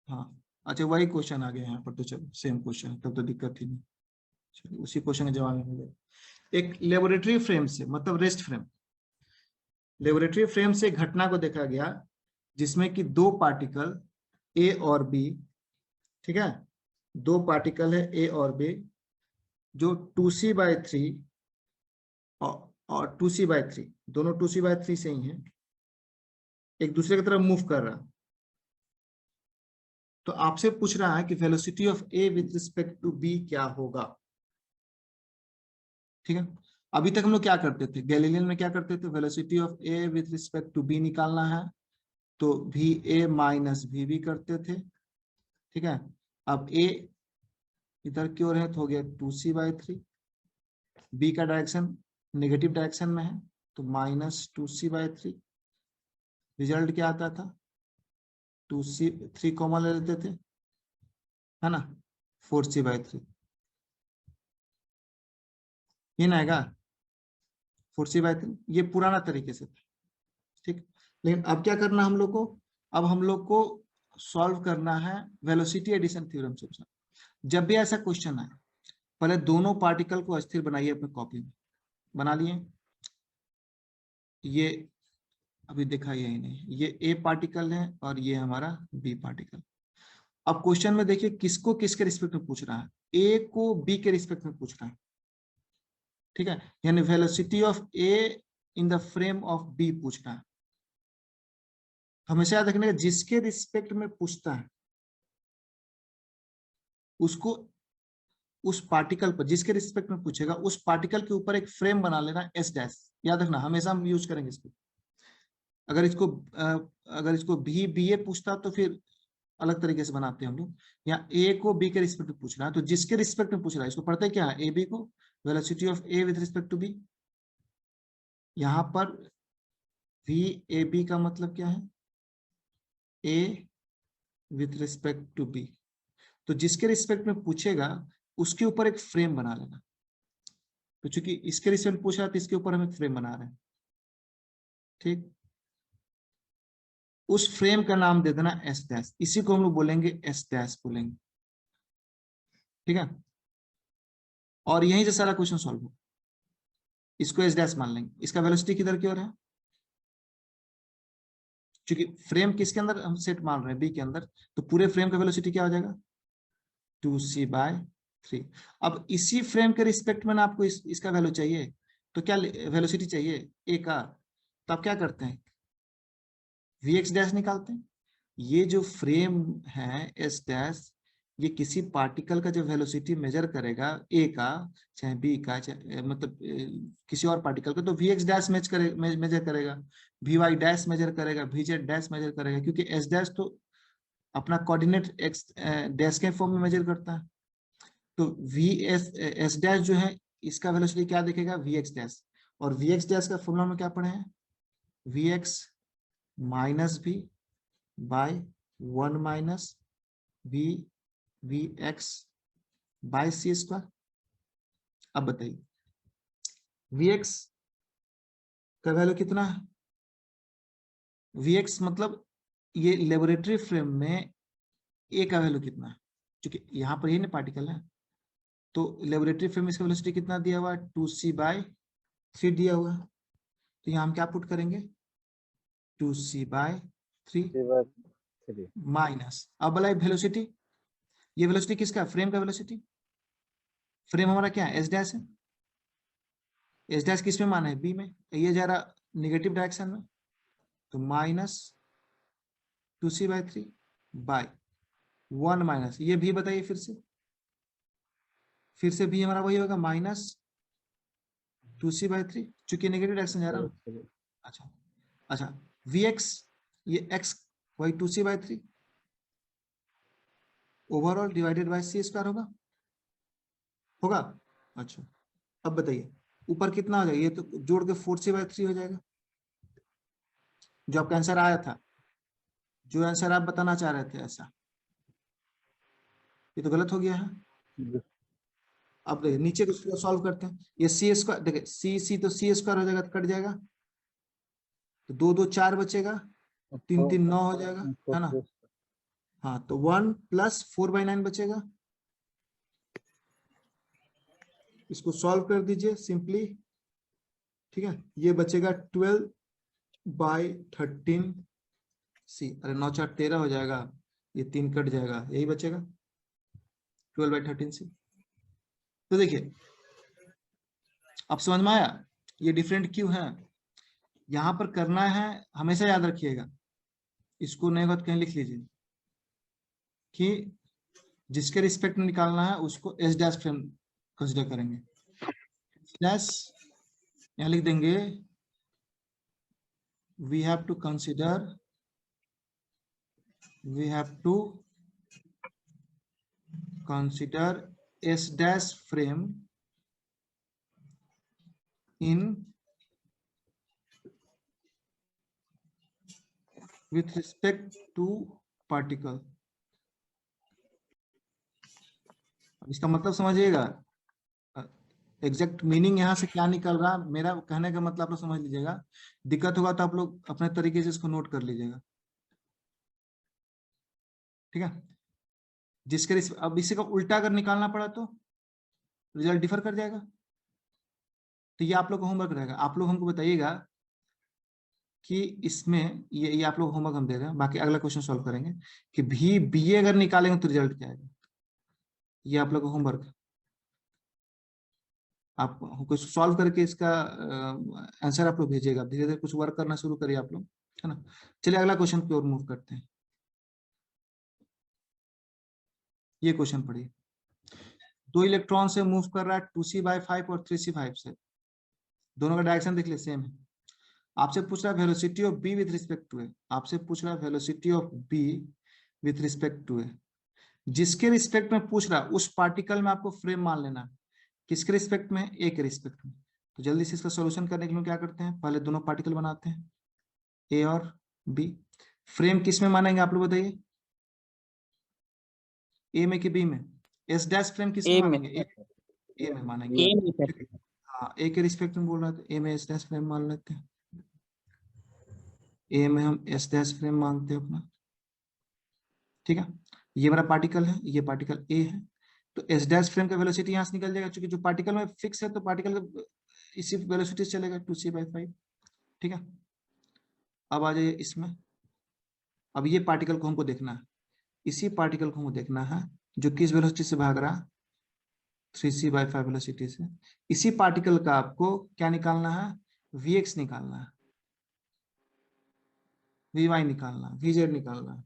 Speaker 1: हाँ अच्छा वही क्वेश्चन आ गया यहाँ पर, तो चलो सेम क्वेश्चन है, तब तो दिक्कत ही नहीं। चलिए उसी क्वेश्चन का जवाब मिलेगा। एक लेबोरेटरी फ्रेम से, मतलब रेस्ट फ्रेम, लेबोरेटरी फ्रेम से घटना को देखा गया जिसमें कि दो पार्टिकल ए और बी, ठीक है, दो पार्टिकल है ए और बी जो 2c/3 और 2c/3, दोनों 2c/3 से ही हैं, एक दूसरे की तरफ मूव कर रहा है। तो आपसे पूछ रहा है कि velocity of A with respect to B क्या होगा। ठीक है, अभी तक हम लोग क्या करते थे, गैलीलियन में क्या करते थे, velocity of A with respect to B निकालना है तो V A minus V B करते थे। ठीक है, अब ए इधर की ओर है तो हो गया 2c/3, बी का डायरेक्शन नेगेटिव डायरेक्शन में है तो -2c/3। रिजल्ट क्या आता था, 2c3 कॉमन ले लेते थे, है ना, 4c/3 ये ना आएगा, 4c/3, ये पुराना तरीके से था। ठीक, लेकिन अब क्या करना हम लोग को, अब हम लोग को सॉल्व करना है वेलोसिटी एडिशन थ्योरम से। जब भी ऐसा क्वेश्चन आए पहले दोनों पार्टिकल को अस्थिर बनाइए अपने कॉपी में। बना लिए, ये अभी देखा यही नहीं, ये ए पार्टिकल है और ये हमारा बी पार्टिकल। अब क्वेश्चन में देखिए किसको किसके रिस्पेक्ट में पूछ रहा है, ए को बी के रिस्पेक्ट में पूछ रहा है। ठीक है, यानी velocity of A in the frame of B पूछ रहा है। हमेशा याद रखने का, जिसके रिस्पेक्ट में पूछता है उसको उस पार्टिकल पर, जिसके रिस्पेक्ट में पूछेगा उस पार्टिकल के ऊपर एक फ्रेम बना लेना एस डैश। याद रखना, हमेशा हम यूज करेंगे इसको। अगर इसको भी बी ए पूछता तो फिर अलग तरीके से बनाते हैं हम लोग। यहाँ ए को बी के रिस्पेक्ट में पूछ रहा है तो जिसके रिस्पेक्ट में पूछ रहा है इसको पढ़ते क्या है, ए बी को, velocity of A with respect to B. यहाँ पर वी ए बी का मतलब क्या है, A with respect to B. तो जिसके रिस्पेक्ट में पूछेगा उसके ऊपर एक फ्रेम बना लेना। तो चूंकि इसके रिस्पेक्ट में पूछा तो इसके ऊपर हम एक फ्रेम बना रहे हैं। ठीक, उस फ्रेम का नाम दे देना एस डैश, इसी को हम लोग बोलेंगे एस डैश बोलेंगे। ठीक है, और यहीं से सारा क्वेश्चन सॉल्व हो। इसको एस डैश मान लेंगे, इसका वेलोसिटी किधर की ओर है, क्योंकि फ्रेम किसके अंदर हम सेट मान रहे हैं, बी के अंदर, तो पूरे फ्रेम का वेलोसिटी क्या हो जाएगा, 2c/3। अब इसी फ्रेम के रिस्पेक्ट में ना आपको इसका वैल्यू चाहिए, तो क्या वेलोसिटी चाहिए ए का, तो आप क्या करते हैं, vx डैश निकालते हैं। ये जो फ्रेम है एस डैश, ये किसी पार्टिकल का जो वेलोसिटी मेजर करेगा ए का चाहे बी का, चाहे मतलब किसी और पार्टिकल का, तो vx डैश मेजर करेगा, vy डैश मेजर करेगा, vz डैश मेजर करेगा, क्योंकि एस डैश तो अपना कोऑर्डिनेट एक्स डैश के फॉर्म में मेजर करता है। तो एस डैश जो है इसका वेलोसिटी क्या देखेगा, vx डैश, और vx डैश का फॉर्मूला में क्या पढ़े हैं, vx minus v by 1 minus vx by c square. अब बताइए vx का वैल्यू कितना है, vx मतलब ये लेबोरेटरी फ्रेम में ए का वैल्यू कितना है, क्योंकि यहाँ पर ये ना पार्टिकल है, तो लेबोरेटरी फ्रेम में इसका वेलोसिटी कितना दिया हुआ है, 2c/3 दिया हुआ है। तो यहाँ हम क्या पुट करेंगे, 2c/3 माइनस, अब बोला वेलोसिटी, ये वेलोसिटी किसका, फ्रेम का वेलोसिटी, फ्रेम हमारा क्या है एस डैश है, एस डैश किस में माना है, बी में, ये जा रहा निगेटिव डायरेक्शन में, तो -2c/3 बाय 1 माइनस, ये भी बताइए फिर से भी हमारा वही होगा 2c/3, चूंकि नेगेटिव डायरेक्शन जा रहा है। अच्छा अच्छा, Vx ये x वही 2c/3 overall divided bye c square होगा होगा। अच्छा अब बताइए ऊपर कितना हो जाएगा, ये तो जोड़ के 4c/3 हो जाएगा, जो आपका आंसर आया था, जो आंसर आप बताना चाह रहे थे ऐसा, ये तो गलत हो गया है। अब देखिए नीचे को सॉल्व करते हैं, ये सी स्क्वायर देखिए सी तो सी स्क्वायर हो जाएगा तो कट जाएगा, तो 2 2 4 बचेगा, 3 3 9 हो जाएगा, है ना। हाँ तो 1 + 4/9 बचेगा, इसको सॉल्व कर दीजिए सिंपली, ठीक है। ये बचेगा 12/13 सी, अरे 9 4 13 हो जाएगा, ये 3 कट जाएगा, यही बचेगा 12/13 सी। तो देखिए अब समझ में आया ये डिफरेंट क्यों है। यहां पर करना है, हमेशा याद रखिएगा, इसको नहीं होगा तो कहीं लिख लीजिए कि जिसके रिस्पेक्ट में निकालना है उसको एस डैश फ्रेम कंसिडर करेंगे। डैश यहां लिख देंगे, we have to consider S dash frame in with respect to particle। इसका मतलब समझिएगा, एग्जैक्ट मीनिंग यहाँ से क्या निकल रहा, मेरा कहने का मतलब आप लोग समझ लीजिएगा, दिक्कत होगा तो आप लोग अपने तरीके से इसको नोट कर लीजिएगा, ठीक है। जिसके अब इसी का उल्टा अगर निकालना पड़ा तो रिजल्ट डिफर कर जाएगा। तो ये आप लोग का होमवर्क रहेगा, आप लोग हमको बताइएगा कि इसमें ये आप लोग होमवर्क हम दे रहे हैं, बाकी अगला क्वेश्चन सॉल्व करेंगे कि भी बी अगर निकालेंगे तो रिजल्ट क्या आएगा, ये आप लोग का होमवर्क। आप कुछ सॉल्व करके इसका आंसर आप लोग भेजिएगा, धीरे धीरे कुछ वर्क करना शुरू करिए आप लोग, है ना। चलिए अगला क्वेश्चन की ओर मूव करते हैं। ये क्वेश्चन पढ़िए, 2 इलेक्ट्रॉन से मूव कर रहा है 2c/5 और 3c/5 से, दोनों का डायरेक्शन देख ले सेम है। आपसे पूछ रहा है velocity of B with respect to A, आपसे पूछ रहा है velocity of B with respect to A. जिसके रिस्पेक्ट में पूछ रहा है उस पार्टिकल में आपको फ्रेम मान लेना है, किसके रिस्पेक्ट में, ए के रिस्पेक्ट में। तो जल्दी से इसका सॉल्यूशन करने के लिए क्या करते हैं, पहले दोनों पार्टिकल बनाते हैं ए और बी। फ्रेम किस में मानेंगे आप लोग बताइए, ए में कि बी में, एस डैश फ्रेम किस में मानेंगे, ए में मानेंगे। हाँ ए के रिस्पेक्ट में बोल रहा था, ए में एस डैश फ्रेम मान लेते हैं, ए में हम एस डैश फ्रेम मानते हैं अपना, ठीक है। ये मेरा पार्टिकल है, ये पार्टिकल ए है, तो एस डैश फ्रेम का वेलोसिटी यहाँ से निकल जाएगा, क्योंकि जो पार्टिकल में फिक्स है तो पार्टिकल का इसी वेलोसिटी से चलेगा 2c/5, ठीक है। अब आ जाइए इसमें, अब ये पार्टिकल को हमको देखना है, इसी पार्टिकल को हमको देखना है जो किस वेलोसिटी से भाग रहा है, 3c/5 वेलोसिटी से। इसी पार्टिकल का आपको क्या निकालना है, Vx निकालना है, Vy निकालना है, Vz निकालना है,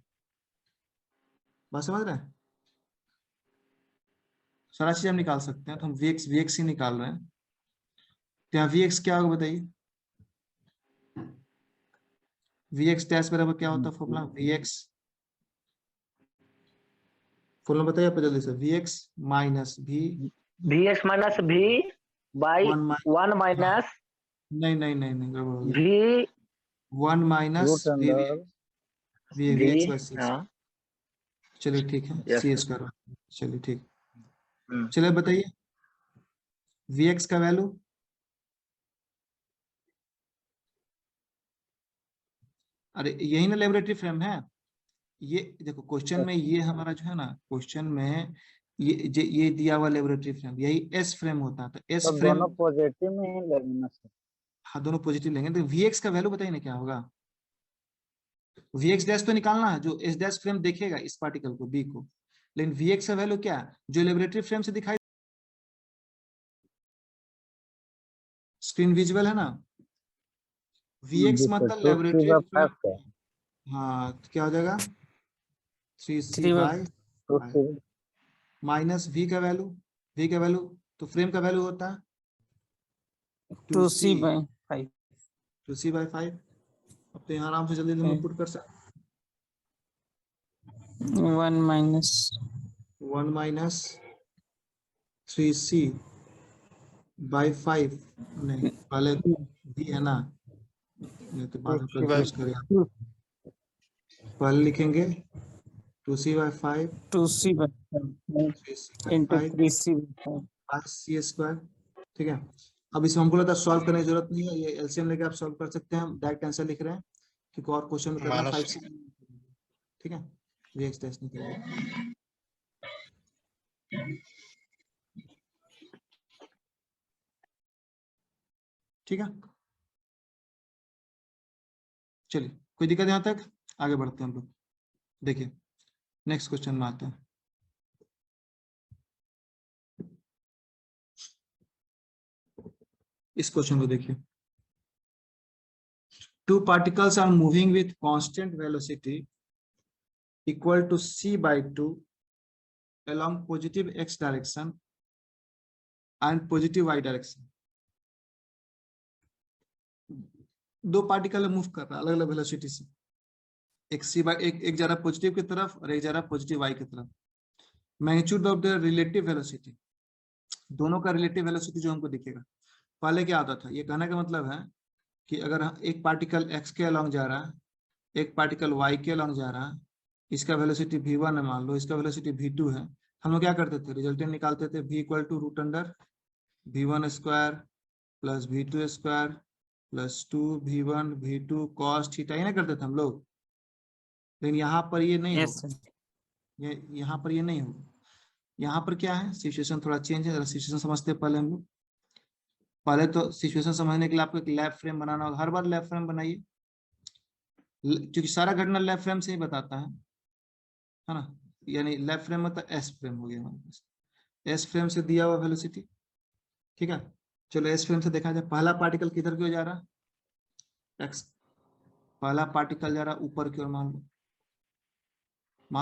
Speaker 1: बात समझ रहे हैं। सारा चीज हम निकाल सकते हैं, तो हम Vx ही निकाल रहे हैं। तो यहाँ Vx क्या होगा बताइए, Vx डैश बराबर क्या होता है फॉर्मूला, Vx फॉर्मूला बताइए आप जल्दी से, Vx minus V,
Speaker 3: Vx minus V by 1 minus
Speaker 1: नहीं नहीं नहीं नहीं गड़बड़ हो गया,
Speaker 3: V
Speaker 1: 1 माइनस Vx बाई 6।
Speaker 3: हाँ
Speaker 1: चलिए ठीक है,
Speaker 3: Yes,
Speaker 1: सी स्क्वायर, चलिए ठीक। चलिए बताइए Vx का वैल्यू, अरे यही ना लेबोरेटरी फ्रेम है, ये देखो क्वेश्चन में ये हमारा जो है ना, क्वेश्चन में ये दिया हुआ लेबोरेटरी फ्रेम, यही एस फ्रेम होता है, तो एस फ्रेम
Speaker 2: दोनों पॉजिटिव में ही लेना है।
Speaker 1: हाँ दोनों पॉजिटिव लेंगे, तो Vx का वैल्यू बताइए ना क्या होगा। Vx डैश तो निकालना है जो एस डैश फ्रेम देखेगा इस पार्टिकल को बी को, लेकिन Vx का वैल्यू क्या है जो लेबोरेटरी फ्रेम से दिखाई, स्क्रीन विजुअल है ना, Vx मतलब लेबोरेटरी फ्रेम, हाँ तो क्या हो जाएगा 3c/5 माइनस V का वैल्यू, V का वैल्यू तो फ्रेम का वैल्यू होता है
Speaker 5: 2c/5
Speaker 1: 2c/5। अब तो यहाँ आराम से जल्दी हम लोग पुट कर सकते
Speaker 5: 1 minus
Speaker 1: 1 minus 3c/5 नहीं पहले b है ना, नहीं तो बाद में
Speaker 4: 2c/5
Speaker 1: कंफ्यूज करेगा। पहले लिखेंगे 2c/5
Speaker 5: 2c/5 into
Speaker 1: 3c/5
Speaker 5: 3c/5
Speaker 1: c²। ठीक है, अब इसमें हमको लगता है सॉल्व करने की जरूरत नहीं है, ये एलसीएम लेके आप सॉल्व कर सकते हैं। हम डायरेक्ट आंसर लिख रहे हैं क्योंकि और क्वेश्चन में करना
Speaker 4: माइनस
Speaker 1: 5c। ठीक है, वीएक्स टेस्ट निकलेगा। ठीक है, चलिए कोई दिक्कत यहाँ तक, आगे बढ़ते हैं हम लोग। देखिए नेक्स्ट क्वेश्चन में आते हैं। इस क्वेश्चन को देखिए, two particles are moving with constant velocity equal to c/2 along positive x direction and positive y direction। दो पार्टिकल मूव कर रहा है अलग अलग वेलोसिटी से, एक एक जा रहा पॉजिटिव की तरफ और एक जा रहा पॉजिटिव वाई की तरफ। Magnitude of the relative velocity, दोनों का रिलेटिव वेलोसिटी जो हमको दिखेगा। पहले क्या आता था, ये कहने का मतलब है कि अगर एक पार्टिकल x के अलोंग जा रहा है, एक पार्टिकल y के अलोंग जा रहा है, इसका वेलोसिटी v1 है मान लो, इसका वेलोसिटी v2 है, हम लोग क्या करते थे, रिजल्टेंट निकालते थे v = √v1² + v2² + 2v1 v2 cos theta, ये ना करते थे हम लोग। लेकिन यहाँ पर ये नहीं
Speaker 5: yes
Speaker 1: होगा,
Speaker 5: sir
Speaker 1: यहाँ पर ये नहीं होगा। यहाँ पर क्या है, सिचुएशन थोड़ा चेंज है। सिचुएशन समझते हैं पहले हम लोग। पहले तो सिचुएशन समझने के लिए आपको एक लैब फ्रेम बनाना होगा। हर बार लैब फ्रेम बनाइए, क्योंकि सारा घटना लैब फ्रेम से ही बताता है ना। यानी लैब फ्रेम मतलब एस फ्रेम हो गया हमारे पास, एस फ्रेम से दिया हुआ वेलोसिटी। ठीक है, चलो एस फ्रेम से देखा जाए, पहला पार्टिकल किधर की ओर जा रहा है, एक्स। पहला पार्टिकल जा रहा है ऊपर की ओर, मान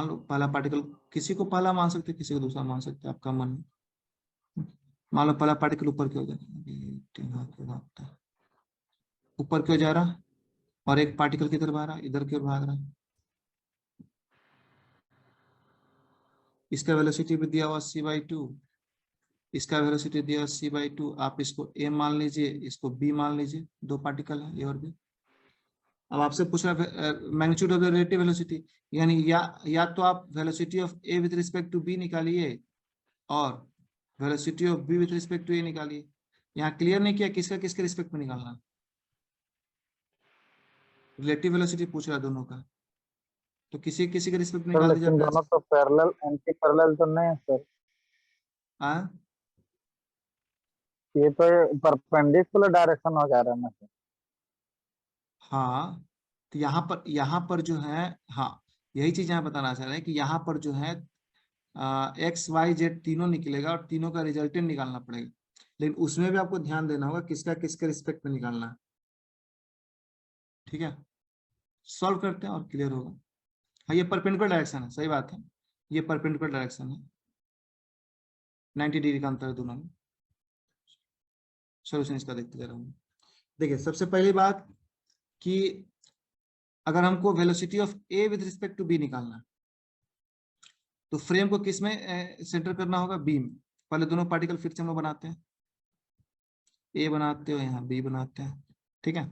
Speaker 1: लो पहला पार्टिकल, किसी को पहला मान सकते, किसी को दूसरा मान सकते, आपका मन। मान लो पहला पार्टिकल ऊपर की ओर जा रहा है, ऊपर की ओर जा रहा है, और एक पार्टिकल किधर भाग रहा है, इधर की ओर भाग रहा है। इसका वेलोसिटी भी दिया हुआ c/2, इसका वेलोसिटी दिया c/2। आप इसको a मान लीजिए, इसको b मान लीजिए, दो पार्टिकल है, a और b। अब आपसे पूछ रहा है magnitude of the relative velocity, यानी या तो आप velocity of a with respect to b निकालिए और velocity of b with respect to a निकालिए। यहाँ क्लियर नहीं किया किसका किसके रिस्पेक्ट में निकालना। रिलेटिव वेलोसिटी पूछ रहा है दोनों का, तो किसी किसी के रिस्पेक्ट में निकाल दीजिए।
Speaker 2: लेकिन दोनों तो पैरेलल एंटी पैरेलल तो नहीं है सर, ये तो परपेंडिकुलर डायरेक्शन हो जा रहा है ना सर।
Speaker 1: हाँ, तो यहाँ पर जो है, हाँ यही चीज यहाँ बताना चाह रहे हैं कि यहाँ पर जो है एक्स वाई जेड तीनों निकलेगा और तीनों का रिजल्टेंट निकालना पड़ेगा। लेकिन उसमें भी आपको ध्यान देना होगा किसका किसके रिस्पेक्ट में निकालना है। ठीक है, सॉल्व करते हैं और क्लियर होगा। हाँ ये परपेंडिकुलर डायरेक्शन है, सही बात है, ये परपेंडिकुलर डायरेक्शन है, 90 डिग्री का अंतर है दोनों में। सोल्यूशन इसका देखते जा रहा हूँ। देखिए सबसे पहली बात कि अगर हमको velocity of A with respect to B निकालना है, तो फ्रेम को किस में सेंटर करना होगा, बी में। पहले दोनों पार्टिकल फिर से हम लोग बनाते हैं, ए बनाते हो, यहाँ बी बनाते हैं। ठीक है,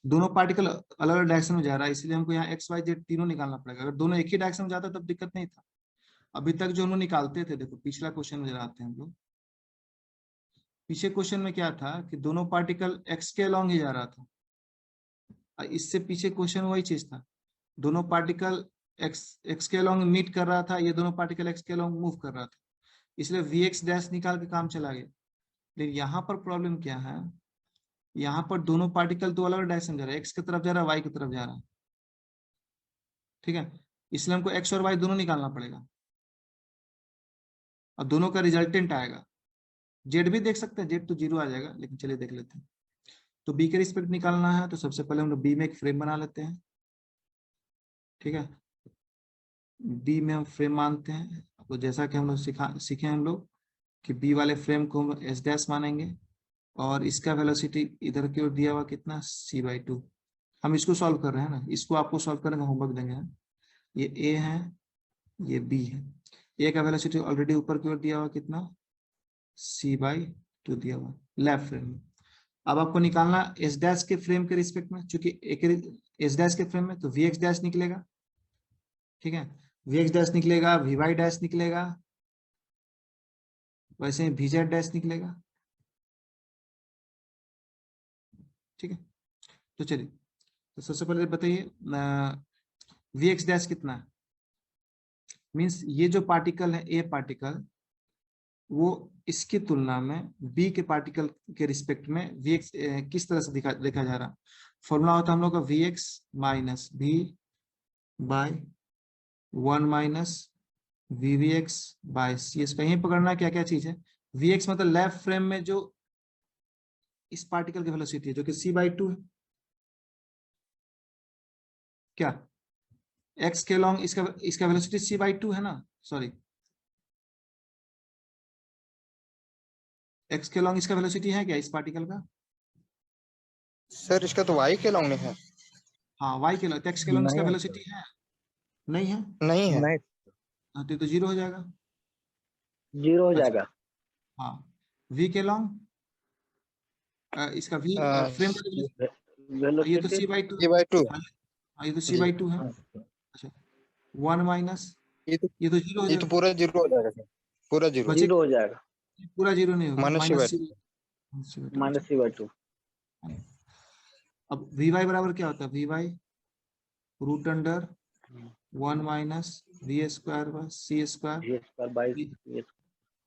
Speaker 1: दोनों पार्टिकल अलग अलग डायरेक्शन में जा रहा है, इसलिए हमको यहाँ एक्स वाई जेड तीनों निकालना पड़ेगा। अगर दोनों एक ही डायरेक्शन में जाता तब दिक्कत नहीं था। अभी तक जो हम लोग निकालते थे, देखो पिछला क्वेश्चन में जरा आते हैं हम लोग। पीछे क्वेश्चन में क्या था कि दोनों पार्टिकल एक्स के अलॉन्ग ही जा रहा था, इससे पीछे क्वेश्चन वही चीज था, दोनों पार्टिकल एक्स के अलॉन्ग मीट कर रहा था, ये दोनों पार्टिकल एक्स के अलॉन्ग मूव कर रहा था, इसलिए vx डैश निकाल के काम चला गया। लेकिन यहाँ पर प्रॉब्लम क्या है, यहाँ पर दोनों पार्टिकल दो अलग डायरेक्शन जा रहा है, एक्स की तरफ जा रहा है, वाई की तरफ जा रहा है। ठीक है, इसलिए हमको एक्स और वाई दोनों निकालना पड़ेगा और दोनों का रिजल्टेंट आएगा। जेड भी देख सकते हैं, जेड तो 0 आ जाएगा, लेकिन चलिए देख लेते हैं। तो बी के रिस्पेक्ट निकालना है, तो सबसे पहले हम लोग बी में एक फ्रेम बना लेते हैं। ठीक है, बी में हम फ्रेम मानते हैं, तो जैसा कि हम लोग सीखे हम लोग कि बी वाले फ्रेम को हम एस डैश मानेंगे और इसका वेलोसिटी इधर की ओर दिया हुआ कितना c/2। हम इसको सॉल्व कर रहे हैं ना, इसको आपको सॉल्व करने का होमवर्क देंगे। ये a है, ये b है। a का वेलोसिटी ऑलरेडी ऊपर की ओर दिया हुआ कितना c/2 दिया हुआ लेफ्ट फ्रेम में। अब आपको निकालना एस डैश के फ्रेम के रिस्पेक्ट में, चूंकि एस डैश के फ्रेम में तो वी एक्स डैश निकलेगा, ठीक है, वी एक्स डैश निकलेगा, वी वाई डैश निकलेगा, वैसे ही वी जेड डैश निकलेगा, ठीक है। तो चलिए, तो सबसे पहले बताइए वी एक्स डैश कितना है। मीन्स ये जो पार्टिकल है ए पार्टिकल, वो इसकी तुलना में बी के पार्टिकल के रिस्पेक्ट में वी एक्स किस तरह से देखा जा रहा है। फॉर्मूला होता है हम लोग का V X minus V by 1 minus we X by C S. कहीं पकड़ना क्या क्या चीज है। वी एक्स मतलब लेफ्ट फ्रेम में जो इस पार्टिकल की वेलोसिटी है जो कि c/2 है, क्या x के लॉन्ग इसका वेलोसिटी c/2 है ना, सॉरी x के लॉन्ग इसका वेलोसिटी है क्या इस पार्टिकल का।
Speaker 4: सर इसका तो y के लॉन्ग में है।
Speaker 1: हाँ y के लॉन्ग, x के लॉन्ग इसका
Speaker 2: नहीं
Speaker 1: वेलोसिटी है, नहीं है,
Speaker 4: नहीं है।
Speaker 2: नहीं
Speaker 1: हाँ तो जीरो हो जाएगा।
Speaker 3: 0 हो
Speaker 1: अच्छा,
Speaker 3: जाएगा।
Speaker 1: हाँ v के लॉन्ग इसका v फ्रेम का ये तो
Speaker 3: वेलोसिटी
Speaker 1: c/2,
Speaker 4: c/2
Speaker 1: ये तो
Speaker 4: जी।
Speaker 1: c/2 है। अच्छा 1 माइनस
Speaker 4: ये तो
Speaker 1: ये तो जीरो हो
Speaker 4: ये तो
Speaker 1: जाएगा,
Speaker 4: पूरा जीरो हो जाएगा सर, पूरा जीरो।
Speaker 1: बचे
Speaker 3: 0 हो जाएगा,
Speaker 1: पूरा जीरो नहीं होगा,
Speaker 4: minus
Speaker 1: minus
Speaker 4: c/2।
Speaker 1: c/2
Speaker 3: minus c/2।
Speaker 1: अब वी वाई बराबर क्या होता है, V Y root under 1 minus we square by C square
Speaker 3: v² by cs।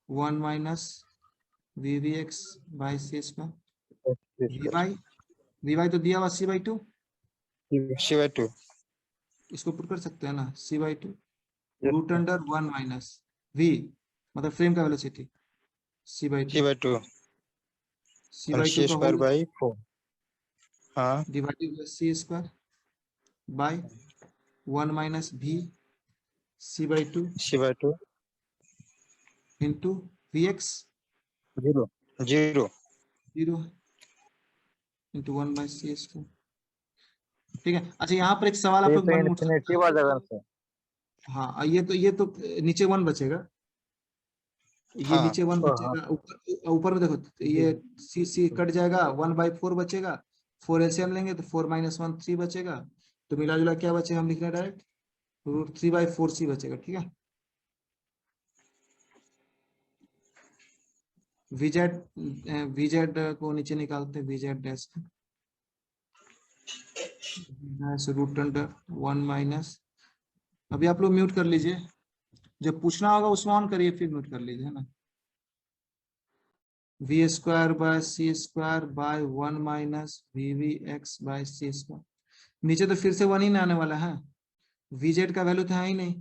Speaker 1: 1 minus we X by C square. V Y तो दिया हुआ c/2,
Speaker 4: c/2
Speaker 1: इसको put कर सकते हैं ना c/2 root under 1 minus V मतलब फ्रेम का वेलोसिटी c/2
Speaker 4: c/2 और
Speaker 1: c/2 का
Speaker 4: c²
Speaker 1: होल
Speaker 4: बाई 4। हाँ
Speaker 1: divided by C square by 1 minus V c/2
Speaker 4: c/2
Speaker 1: into V X
Speaker 4: zero zero.
Speaker 1: 0 into 1 by C square, ठीक है। अच्छा यहाँ पर एक सवाल आप
Speaker 2: ये
Speaker 1: लोग
Speaker 2: तो
Speaker 1: मन में उठ सकता
Speaker 2: इन्फिनिटी
Speaker 1: है।
Speaker 2: वाला जगह से।
Speaker 1: हाँ ये तो नीचे 1 बचेगा, ये
Speaker 4: हाँ
Speaker 1: नीचे 1 बचेगा, ऊपर ऊपर में देखो ये सी कट जाएगा, 1/4 बचेगा, 4 एलसीएम लेंगे तो 4 माइनस 1 3 बचेगा, तो मिला जुला क्या बचेगा हम लिख रहे हैं डायरेक्ट रूट 3/4 सी बचेगा, ठीक है। वीजेड को नीचे निकालते हैं, V Z dash root under 1 minus, अभी आप लोग म्यूट कर लीजिए, जब पूछना होगा उसमें ऑन करिए फिर म्यूट कर लीजिए, है ना। V square by C square by 1 minus we X by C square, नीचे तो फिर से 1 ही ना आने वाला है, वीजेड का वैल्यू तो है ही नहीं,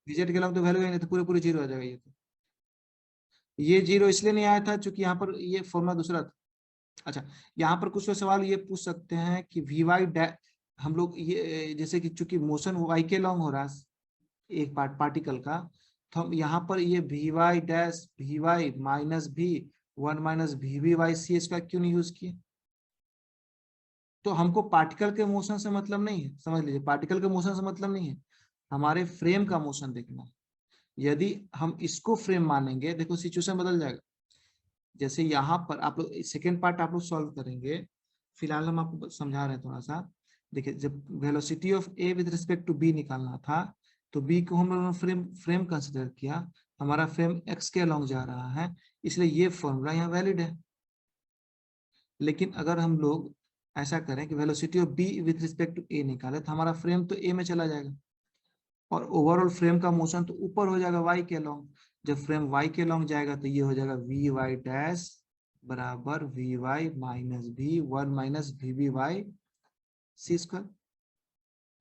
Speaker 1: वीजेड के अलावा तो वैल्यू है नहीं, तो पूरे पूरे जीरो आ जाएगा। ये जीरो इसलिए नहीं आया था क्योंकि यहाँ पर ये फॉर्मूला दूसरा था। अच्छा यहाँ पर कुछ सवाल ये पूछ सकते हैं कि वी वाई हम लोग ये जैसे कि चूंकि मोशन वाई के लॉन्ग हो रहा है एक पार्टिकल का, तो हम यहाँ पर ये V Y dash V Y minus भी 1 minus V Y C H का क्यों नहीं यूज किए। तो हमको पार्टिकल के मोशन से मतलब नहीं है, समझ लीजिए पार्टिकल के मोशन से मतलब नहीं है, हमारे फ्रेम का मोशन देखना है। यदि हम इसको फ्रेम मानेंगे, देखो सिचुएशन बदल जाएगा। जैसे यहाँ पर आप लोग सेकेंड पार्ट आप लोग सॉल्व करेंगे, फिलहाल हम आपको समझा रहे हैं थोड़ा सा। देखिए जब velocity of A with respect to B निकालना था, तो बी को हम लोगों ने फ्रेम कंसिडर किया, हमारा फ्रेम एक्स के अलोंग जा रहा है, इसलिए ये फॉर्मूला यहाँ वैलिड है। लेकिन अगर हम लोग ऐसा करें कि velocity of B with respect to A निकाले, तो हमारा फ्रेम तो ए में चला जाएगा और ओवरऑल फ्रेम का मोशन तो ऊपर हो जाएगा वाई के अलोंग। जब फ्रेम वाई के अलोंग जाएगा तो ये हो जाएगा वी वाई डैश बराबर वी वाई माइनस भी 1 minus V Y C square,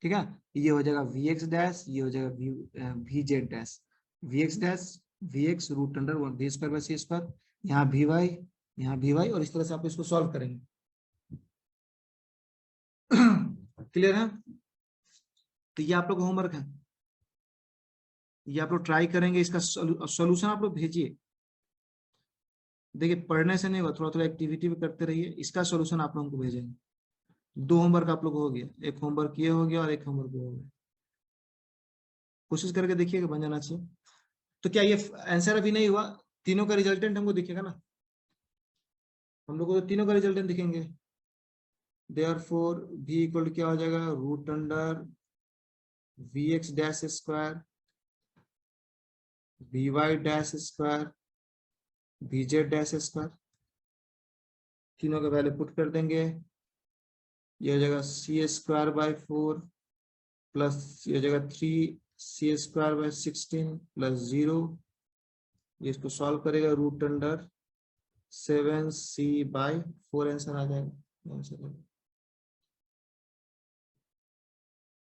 Speaker 1: ठीक है। ये हो जाएगा वी एक्स डैश, ये हो जाएगा V Z dash, V x dash V x root under 1 V square by C square, यहाँ वी वाई, यहाँ वी वाई, और इस तरह से आप इसको सॉल्व करेंगे। क्लियर है। तो ये आप लोग होमवर्क है, ये आप लोग ट्राई करेंगे, इसका सॉल्यूशन आप लोग भेजिए। देखिए पढ़ने से नहीं होगा, थोड़ा थोड़ा एक्टिविटी भी करते रहिए। इसका सॉल्यूशन आप लोगों को भेजेंगे। 2 होमवर्क आप लोग हो गया, एक होमवर्क ये हो गया और एक होमवर्क वो हो गया। कोशिश करके देखिएगा बन जाना चाहिए। तो क्या ये आंसर अभी नहीं हुआ? तीनों का रिजल्टेंट हमको दिखेगा ना, हम लोग को तो तीनों का रिजल्टेंट दिखेंगे। देयरफॉर v इक्वल टू क्या हो जाएगा, root under vx dash square vy dash square vz dash square, तीनों का वैल्यू पुट कर देंगे। ये हो जाएगा सी स्क्वायर बाई 4 प्लस ये हो जाएगा 3 c स्क्वायर बाई 16 प्लस 0। ये इसको सॉल्व करेगा, root under 7c by 4 answer आ जाएगा। आंसर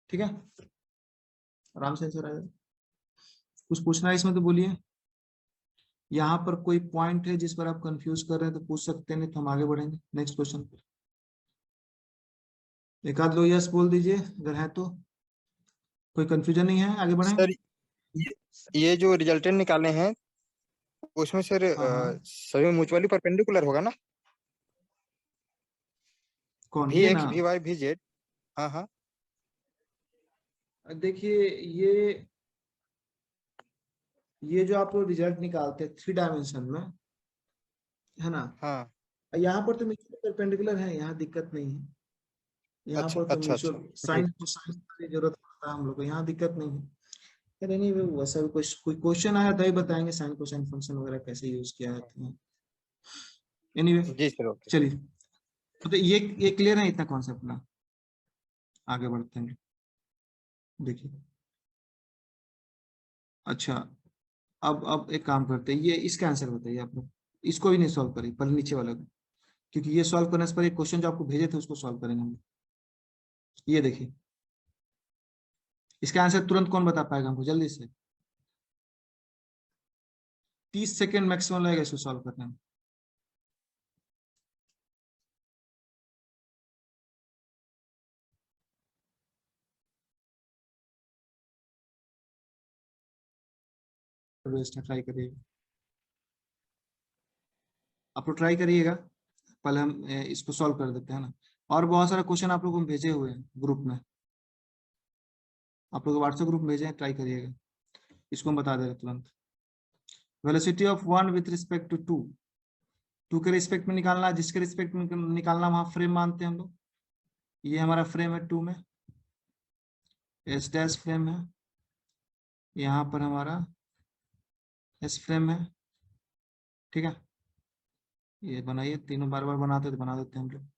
Speaker 1: ठीक है, आराम से आंसर आ जाएगा। कुछ पूछना है इसमें तो बोलिए। यहाँ पर कोई पॉइंट है जिस पर आप कंफ्यूज कर रहे हैं तो पूछ सकते हैं, नहीं तो हम आगे बढ़ेंगे नेक्स्ट क्वेश्चन पर। एक आध लोग यस बोल दीजिए अगर है तो। कोई कंफ्यूजन नहीं है, आगे बढ़ें।
Speaker 4: सर ये जो रिजल्टेंट निकाले हैं उसमें सर
Speaker 1: हाँ हाँ,
Speaker 4: सभी म्यूचुअली परपेंडिकुलर होगा ना?
Speaker 1: कौन
Speaker 4: भी
Speaker 1: ये
Speaker 4: एक्स
Speaker 1: ना?
Speaker 4: भी वाई भी जेड। हाँ हाँ
Speaker 1: देखिए ये जो आप लोग रिजल्ट निकालते हैं 3 डायमेंशन में, है ना,
Speaker 4: हाँ।
Speaker 1: यहाँ पर तो म्यूचुअल परपेंडिकुलर है, यहाँ दिक्कत नहीं है। यहाँ
Speaker 4: अच्छा
Speaker 1: पर तो
Speaker 4: अच्छा अच्छा
Speaker 1: म्यूचुअल
Speaker 4: जी।
Speaker 1: साइन कोसाइन की जरूरत पड़ता है हम लोग को, यहाँ दिक्कत नहीं है। अरे नहीं वैसा भी कोई क्वेश्चन आया तभी बताएंगे साइन कोसाइन फंक्शन वगैरह कैसे यूज किया जाता है। एनीवे
Speaker 4: जी सर ओके।
Speaker 1: चलिए, तो ये क्लियर है इतना कॉन्सेप्ट ना, आगे बढ़ते हैं। देखिए अच्छा, अब एक काम करते हैं, ये इसका आंसर बताइए आप लोग। इसको भी नहीं सॉल्व करिए, पहले नीचे वाले को, क्योंकि ये सॉल्व करने से पहले क्वेश्चन जो आपको भेजे थे उसको सॉल्व करेंगे हम। ये देखिए इसका आंसर तुरंत कौन बता पाएगा हमको, जल्दी से। 30 सेकेंड मैक्सिमम लगेगा इसको सॉल्व करने में। ट्राई करिएगा, आप लोग ट्राई करिएगा। पहले हम इसको सॉल्व कर देते हैं ना। और बहुत सारे क्वेश्चन आप लोगों को भेजे हुए हैं ग्रुप में, आप लोग व्हाट्सएप ग्रुप में भेजे हैं, ट्राई करिएगा। इसको हम बता दे रहे हैं तुरंत। Velocity of 1 with respect to 2, 2 के रिस्पेक्ट में निकालना, जिसके रिस्पेक्ट में निकालना वहां फ्रेम मानते हैं हम लोग। ये हमारा फ्रेम है 2 में, एस डैश फ्रेम है, यहाँ पर हमारा एस फ्रेम है। ठीक है, ये बनाइए, तीनों बार बार बनाते तो बना देते हैं हम लोग।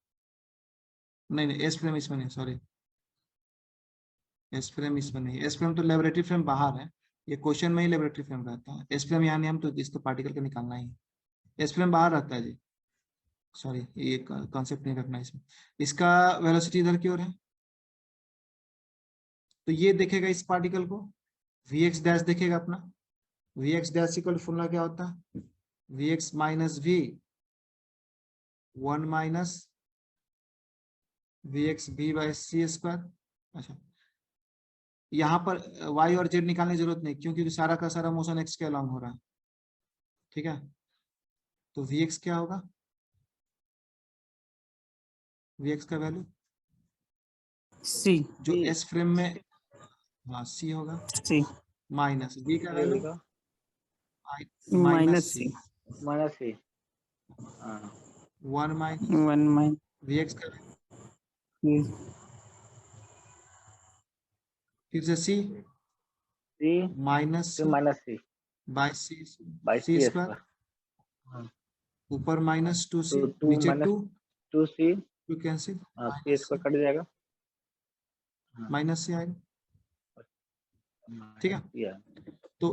Speaker 1: नहीं नहीं एस फ्रेम इसमें नहीं, सॉरी, एस फ्रेम इसमें नहीं। एस फ्रेम तो लेबोरेटरी फ्रेम बाहर है, ये क्वेश्चन में ही लेबोरेटरी फ्रेम रहता है। एस फ्रेम यहाँ नहीं, हम तो इस तो पार्टिकल का निकालना ही है। एस फ्रेम बाहर रहता है जी, सॉरी ये कॉन्सेप्ट नहीं रखना इसमें। इसका वेलोसिटी इधर की ओर है, तो ये देखेगा इस पार्टिकल को, वी एक्स डैश देखेगा अपना। V x dash equal formula क्या होता है, V X minus V 1 minus we X V by C square. अच्छा, यहाँ पर y और z निकालने की जरूरत नहीं, क्योंकि सारा का सारा मोशन x के अलॉन्ग हो रहा है। ठीक है, तो vx क्या होगा, vx का वैल्यू
Speaker 5: सी
Speaker 1: जो s फ्रेम में, हाँ c होगा,
Speaker 5: सी
Speaker 1: माइनस v का value minus
Speaker 5: minus
Speaker 1: c,
Speaker 5: C
Speaker 3: minus C.
Speaker 1: 1 minus
Speaker 5: 1 minus
Speaker 1: vx का वैल्यू, फिर से c
Speaker 3: सी
Speaker 1: माइनस
Speaker 3: फिर
Speaker 1: c
Speaker 3: minus C
Speaker 1: by c
Speaker 3: by
Speaker 1: c
Speaker 3: C
Speaker 1: square,
Speaker 3: square
Speaker 1: ऊपर माइनस 2c,
Speaker 3: तो 2
Speaker 1: नीचे
Speaker 3: minus
Speaker 1: 2,
Speaker 3: 2 C
Speaker 1: 2 cancel,
Speaker 3: C square cut जाएगा।
Speaker 1: माइनस c आएगा। ठीक है,
Speaker 3: माइनस सी है।
Speaker 1: तो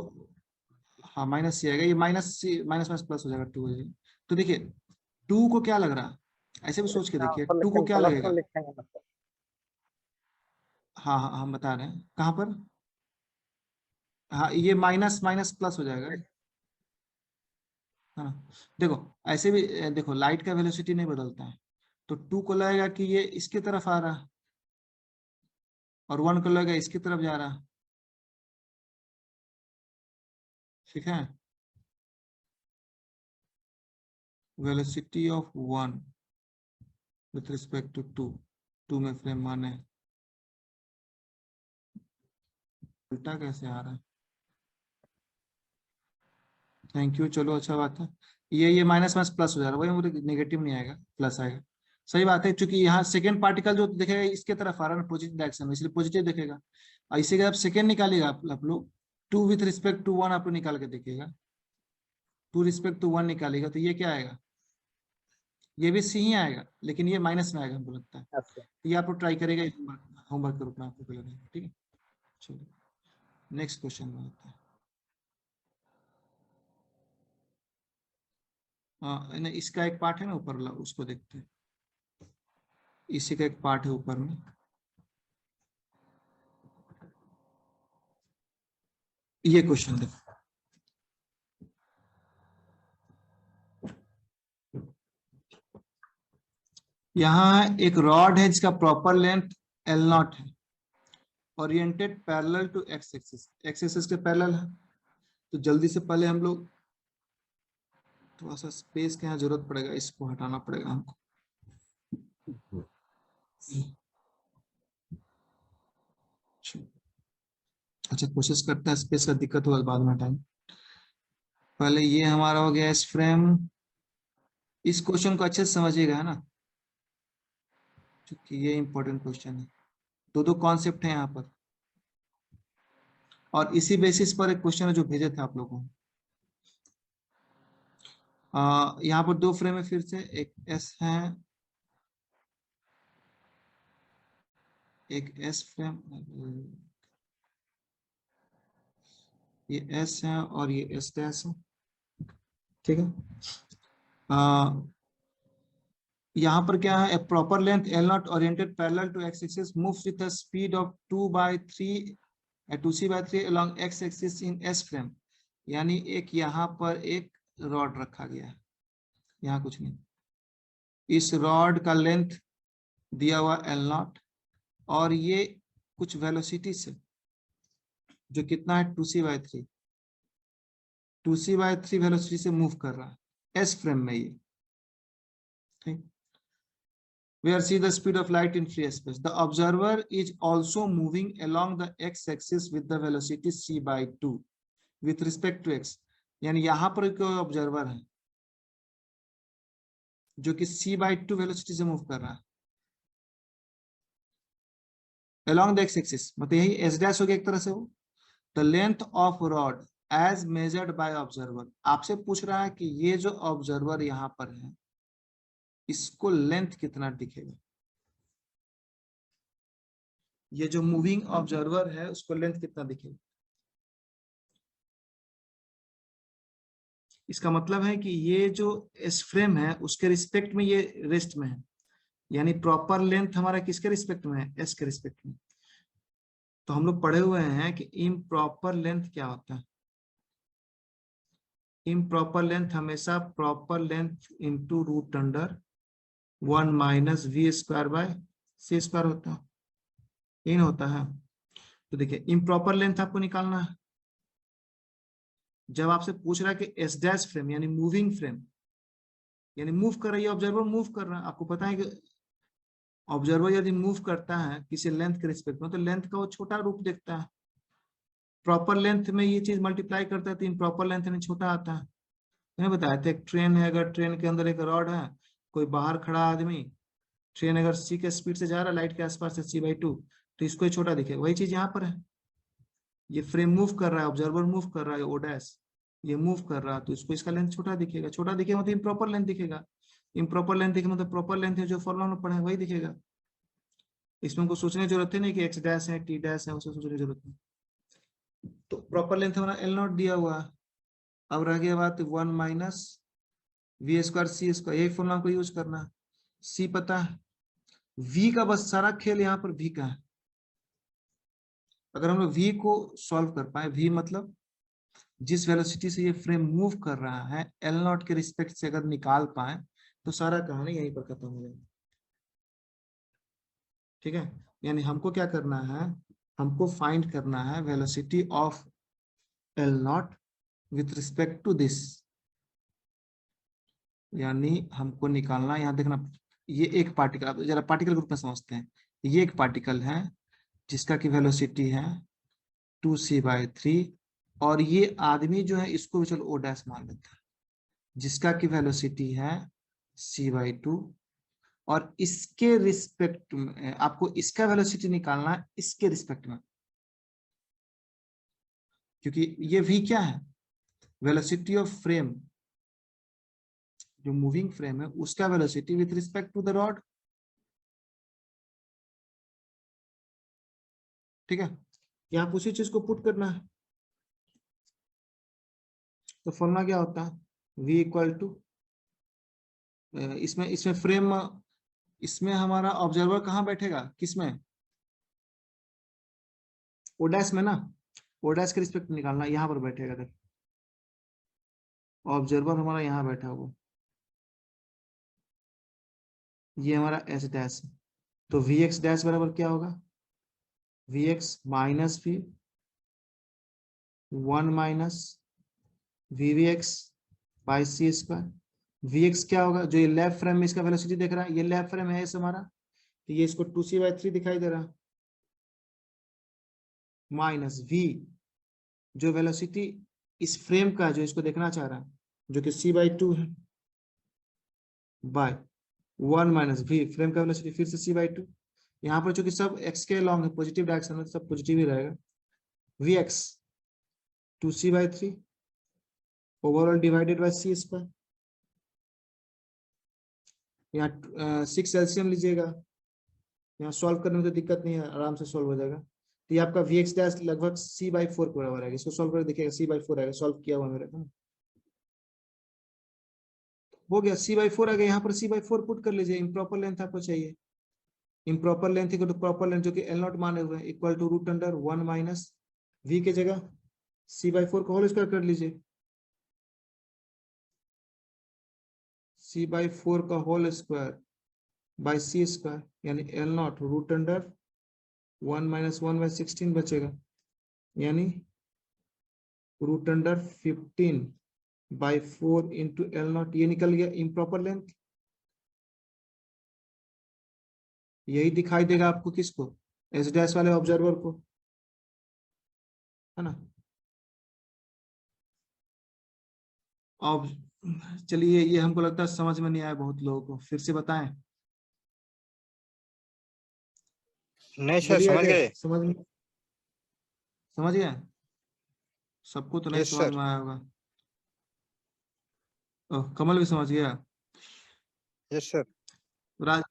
Speaker 1: हाँ माइनस सी आएगा, ये माइनस सी माइनस माइनस प्लस हो जाएगा 2 हो जाएगा। तो देखिए 2 को क्या लग रहा है, ऐसे भी सोच के देखिए, 2 को क्या
Speaker 2: प्लस
Speaker 1: लगेगा।
Speaker 2: में लिखेंगे मतलब।
Speaker 1: हाँ हाँ हम बता रहे हैं कहाँ पर, हाँ ये माइनस माइनस प्लस हो जाएगा, है ना। देखो ऐसे भी देखो लाइट का वेलोसिटी नहीं बदलता है, तो 2 को लगेगा कि ये इसकी तरफ आ रहा है, और 1 को लगेगा इसकी तरफ जा रहा है। ठीक है, velocity of 1 with respect to 2 में फ्रेम माने उल्टा कैसे आ रहा है? थैंक यू, चलो अच्छा बात है। ये माइनस माइनस प्लस हो जा रहा है, वही नेगेटिव नहीं आएगा, प्लस आएगा। सही बात है, क्योंकि यहाँ सेकेंड पार्टिकल जो दिखेगा इसके तरफ आ रहा है पॉजिटिव डायरेक्शन में, इसलिए पॉजिटिव दिखेगा। और इसी का जब सेकेंड निकालेगा आप लोग 2 विथ रिस्पेक्ट टू 1 आप लोग निकाल के देखिएगा, 2 रिस्पेक्ट टू 1 निकालेगा तो ये क्या आएगा? ये भी सी ही आएगा, लेकिन ये माइनस में आएगा हमको लगता है।
Speaker 2: अच्छा
Speaker 1: तो ये आप लोग ट्राई करेगा, होमवर्क के रूप में आपको लगेगा। ठीक है, चलिए नेक्स्ट क्वेश्चन में आते हैं। हाँ, नहीं, इसका एक पार्ट है ना ऊपर वाला, उसको देखते हैं। इसी का एक पार्ट है ऊपर में, ये क्वेश्चन देखो। यहाँ एक रॉड है जिसका प्रॉपर लेंथ L0 है, oriented parallel to X axis, X axis के पैरेलल है। तो जल्दी से पहले हम लोग थोड़ा सा स्पेस के यहाँ जरूरत पड़ेगा, इसको हटाना पड़ेगा हमको। अच्छा, कोशिश करते हैं, स्पेस का दिक्कत होगा बाद में हटाएंगे। पहले ये हमारा हो गया इस फ्रेम। इस क्वेश्चन को अच्छे से समझिएगा, है ना, क्योंकि ये इंपॉर्टेंट क्वेश्चन है। दो कॉन्सेप्ट है यहाँ पर, और इसी बेसिस पर एक क्वेश्चन है जो भेजे थे आप लोगों को। यहाँ पर 2 फ्रेम है, फिर से एक एस है, एक एस फ्रेम, ये एस है और ये एस डैश है। ठीक है, यहाँ पर क्या है, proper length L0 oriented parallel to X axis moves with a speed of 2c/3 along x axis in S frame. यानी एक यहाँ पर एक रॉड रखा गया है, यहाँ कुछ नहीं। इस रॉड का लेंथ दिया हुआ L0 और ये कुछ वेलोसिटी से, जो कितना है 2c/3 वेलोसिटी से मूव कर रहा है एस फ्रेम में ये। ठीक, where see the speed of light in free space. The observer is also moving along the x-axis with the velocity c/2 with respect to x. यानी यहाँ पर कोई ऑब्जर्वर है जो कि c/2 वेलोसिटी से मूव कर रहा है along the x-axis, मतलब यही s डैश हो गया एक तरह से वो। The length of rod as measured by observer. आपसे पूछ रहा है कि ये जो ऑब्जर्वर यहाँ पर है इसको लेंथ कितना दिखेगा, ये जो मूविंग ऑब्जर्वर है उसको लेंथ कितना दिखेगा। इसका मतलब है कि ये जो एस फ्रेम है उसके रिस्पेक्ट में ये रेस्ट में है, यानी प्रॉपर लेंथ हमारा किसके रिस्पेक्ट में है, एस के रिस्पेक्ट में। तो हम लोग पढ़े हुए हैं कि इम्प्रॉपर लेंथ क्या होता है। इम्प्रॉपर लेंथ हमेशा proper length into root under 1 minus v² होता है, इन होता है। तो देखिए इम्प्रॉपर लेंथ आपको निकालना है। जब आपसे पूछ रहा है कि एस डैश फ्रेम यानी मूविंग फ्रेम, यानी मूव कर रही है, ऑब्जर्वर मूव कर रहा है। आपको पता है कि ऑब्जर्वर यदि मूव करता है किसी लेंथ के रिस्पेक्ट में तो लेंथ का वो छोटा रूप देखता है। प्रॉपर लेंथ में ये चीज मल्टीप्लाई करता है तो इम्प्रॉपर लेंथ में छोटा आता है। मैंने बताया था एक ट्रेन है, अगर ट्रेन के अंदर एक रॉड है, कोई बाहर खड़ा आदमी, ट्रेन अगर c के स्पीड से जा रहा है लाइट के आसपास से c/2, तो इसको ही छोटा दिखेगा। वही चीज यहाँ पर है, ये फ्रेम मूव कर रहा है, ऑब्जर्वर मूव कर रहा है, ओ डैश ये मूव कर रहा है, तो इसको इसका लेंथ छोटा दिखेगा। छोटा दिखेगा मतलब इम्प्रॉपर लेंथ दिखेगा। इम्प्रॉपर लेंथ दिखेगा मतलब प्रॉपर लेंथ है जो फॉर्मूला में पढ़े वही दिखेगा। इसमें हमको सोचने की जरूरत है नहीं कि एक्स डैश है टी डैश है, उसे सोचने की जरूरत नहीं। तो प्रॉपर लेंथ हमारा L0 दिया हुआ है। अब रह गया बात 1 माइनस v² c², यही फॉर्मूला को यूज करना है। c पता है, v का बस सारा खेल यहाँ पर v का है। अगर हम लोग v को सॉल्व कर पाए, v मतलब जिस वेलोसिटी से ये फ्रेम मूव कर रहा है L0 के रिस्पेक्ट से अगर निकाल पाए तो सारा कहानी यहीं पर खत्म हो जाएगी। ठीक है, यानी हमको क्या करना है, हमको फाइंड करना है velocity of L0 with respect to this. यानी हमको निकालना, यहाँ देखना, ये एक पार्टिकल, आप जरा पार्टिकल ग्रुप में समझते हैं। ये एक पार्टिकल है जिसका की वेलोसिटी है 2c/3, और ये आदमी जो है इसको भी चलो ओ डैश मान लेते हैं, जिसका की वेलोसिटी है c/2, और इसके रिस्पेक्ट में आपको इसका वेलोसिटी निकालना है, इसके रिस्पेक्ट में, क्योंकि ये v क्या है, वेलोसिटी ऑफ फ्रेम, जो मूविंग फ्रेम है उसका velocity with respect to the rod. ठीक है, यहाँ उसी चीज को पुट करना है। तो फॉर्मूला क्या होता है, v इक्वल टू, इसमें इसमें फ्रेम, इसमें हमारा ऑब्जर्वर कहाँ बैठेगा, किसमें, ओ डैश में ना, ओ डैश के रिस्पेक्ट में निकालना, यहाँ पर बैठेगा, देख ऑब्जर्वर हमारा यहाँ बैठा हुआ, ये हमारा एस डैश है। तो वी एक्स डैश बराबर क्या होगा, V X minus v 1 minus we X by C square. V X क्या होगा, जो ये लेफ्ट फ्रेम में इसका वेलोसिटी देख रहा है, ये लेफ्ट फ्रेम है इस हमारा, तो ये इसको 2c/3 दिखाई दे रहा है, माइनस v, जो वेलोसिटी इस फ्रेम का जो इसको देखना चाह रहा है, जो कि c/2 है, बाय 1 माइनस v, फ्रेम का वेलोसिटी फिर से c/2। यहाँ पर चूंकि सब x के लॉन्ग है, पॉजिटिव डायरेक्शन में, सब पॉजिटिव ही रहेगा। vx 2c/3 overall divided bye c square. यहाँ 6 एलसीएम लीजिएगा, यहाँ सॉल्व करने में तो दिक्कत नहीं है, आराम से सॉल्व हो जाएगा। तो ये आपका vx डैश लगभग c/4 के बराबर आएगा, इसको सॉल्व करके देखिएगा c/4 आएगा, सॉल्व किया हुआ मेरे को हो गया, c/4 आ गया। यहाँ पर c/4 पुट कर लीजिए, इम्प्रॉपर लेंथ आपको चाहिए, improper length equal to proper length, जो कि L0 माने हुए हैं, इक्वल टू √1 माइनस v के जगह c/4 को होल स्क्वायर कर लीजिए, c/4 का whole square by c square, यानी L0 √1 माइनस 1/16 बचेगा, यानी √15/4 इंटू L0, ये निकल गया इम्प्रॉपर लेंथ। यही दिखाई देगा आपको किसको, एस डैश वाले ऑब्जर्वर को, है ना। अब चलिए, ये हमको लगता है समझ में नहीं आया बहुत लोगों को, फिर से बताएं।
Speaker 4: नहीं सर,
Speaker 1: बोलिए
Speaker 4: समझ
Speaker 1: अजय,
Speaker 4: गए।
Speaker 1: समझ गया, सबको तो नहीं
Speaker 4: यस
Speaker 1: समझ
Speaker 4: सर।
Speaker 1: में आया होगा। कमल भी समझ गया।
Speaker 4: Yes sir.
Speaker 1: राज,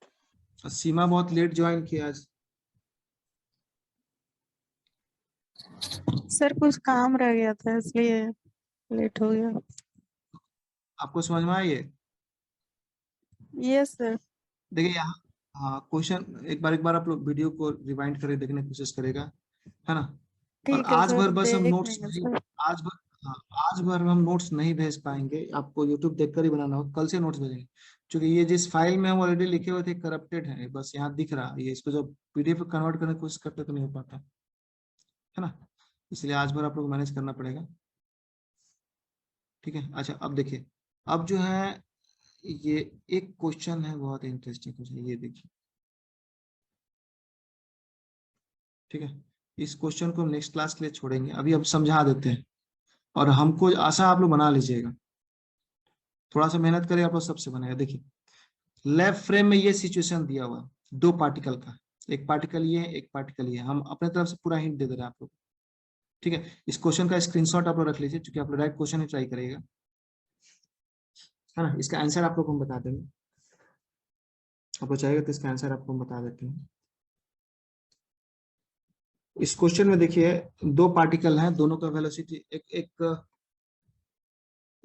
Speaker 1: सीमा बहुत लेट ज्वाइन किया आज।
Speaker 5: सर कुछ काम रह गया था इसलिए लेट हो गया।
Speaker 1: आपको समझ में आया ये,
Speaker 5: यस सर।
Speaker 1: देखिए यहाँ, हाँ क्वेश्चन एक बार आप लोग वीडियो को रिवाइंड करके देखने की कोशिश करेगा, है ना। और
Speaker 5: ठीक है
Speaker 1: आज भर
Speaker 5: सर,
Speaker 1: बस हम
Speaker 5: देख
Speaker 1: नोट्स
Speaker 5: लेंगे
Speaker 1: नहीं,
Speaker 5: सर।
Speaker 1: आज भर, हाँ आज भर हम नोट्स नहीं भेज पाएंगे, आपको यूट्यूब देखकर ही बनाना होगा, कल से नोट्स भेजेंगे, क्योंकि ये जिस फाइल में हम ऑलरेडी लिखे हुए थे करप्टेड है, बस यहाँ दिख रहा है, ये इसको जब पीडीएफ कन्वर्ट करने की कोशिश करते तो नहीं हो पाता, है ना, इसलिए आज भर आप लोग मैनेज करना पड़ेगा। ठीक है, अच्छा अब देखिए, अब जो है ये एक क्वेश्चन है, बहुत इंटरेस्टिंग क्वेश्चन, ये देखिए। ठीक है, इस क्वेश्चन को हम नेक्स्ट क्लास के लिए छोड़ेंगे, अभी अब समझा देते हैं, और हमको आशा आप लोग बना लीजिएगा, थोड़ा सा मेहनत करें आप लोग, सबसे बनेगा। देखिए लेफ्ट फ्रेम में ये सिचुएशन दिया हुआ, दो पार्टिकल का, एक पार्टिकल ये, एक पार्टिकल ये, हम अपने तरफ से पूरा हिंट दे दे रहे हैं आप लोग। ठीक है, इस क्वेश्चन का स्क्रीनशॉट आप लोग रख लीजिए, क्योंकि आप लोग डायरेक्ट क्वेश्चन ही ट्राई करिएगा, है ना। इसका आंसर आप लोग को हम बता देंगे, आपको चाहिए तो इसका आंसर आपको हम बता देते हैं। इस क्वेश्चन में देखिए, दो पार्टिकल हैं, दोनों का वेलोसिटी,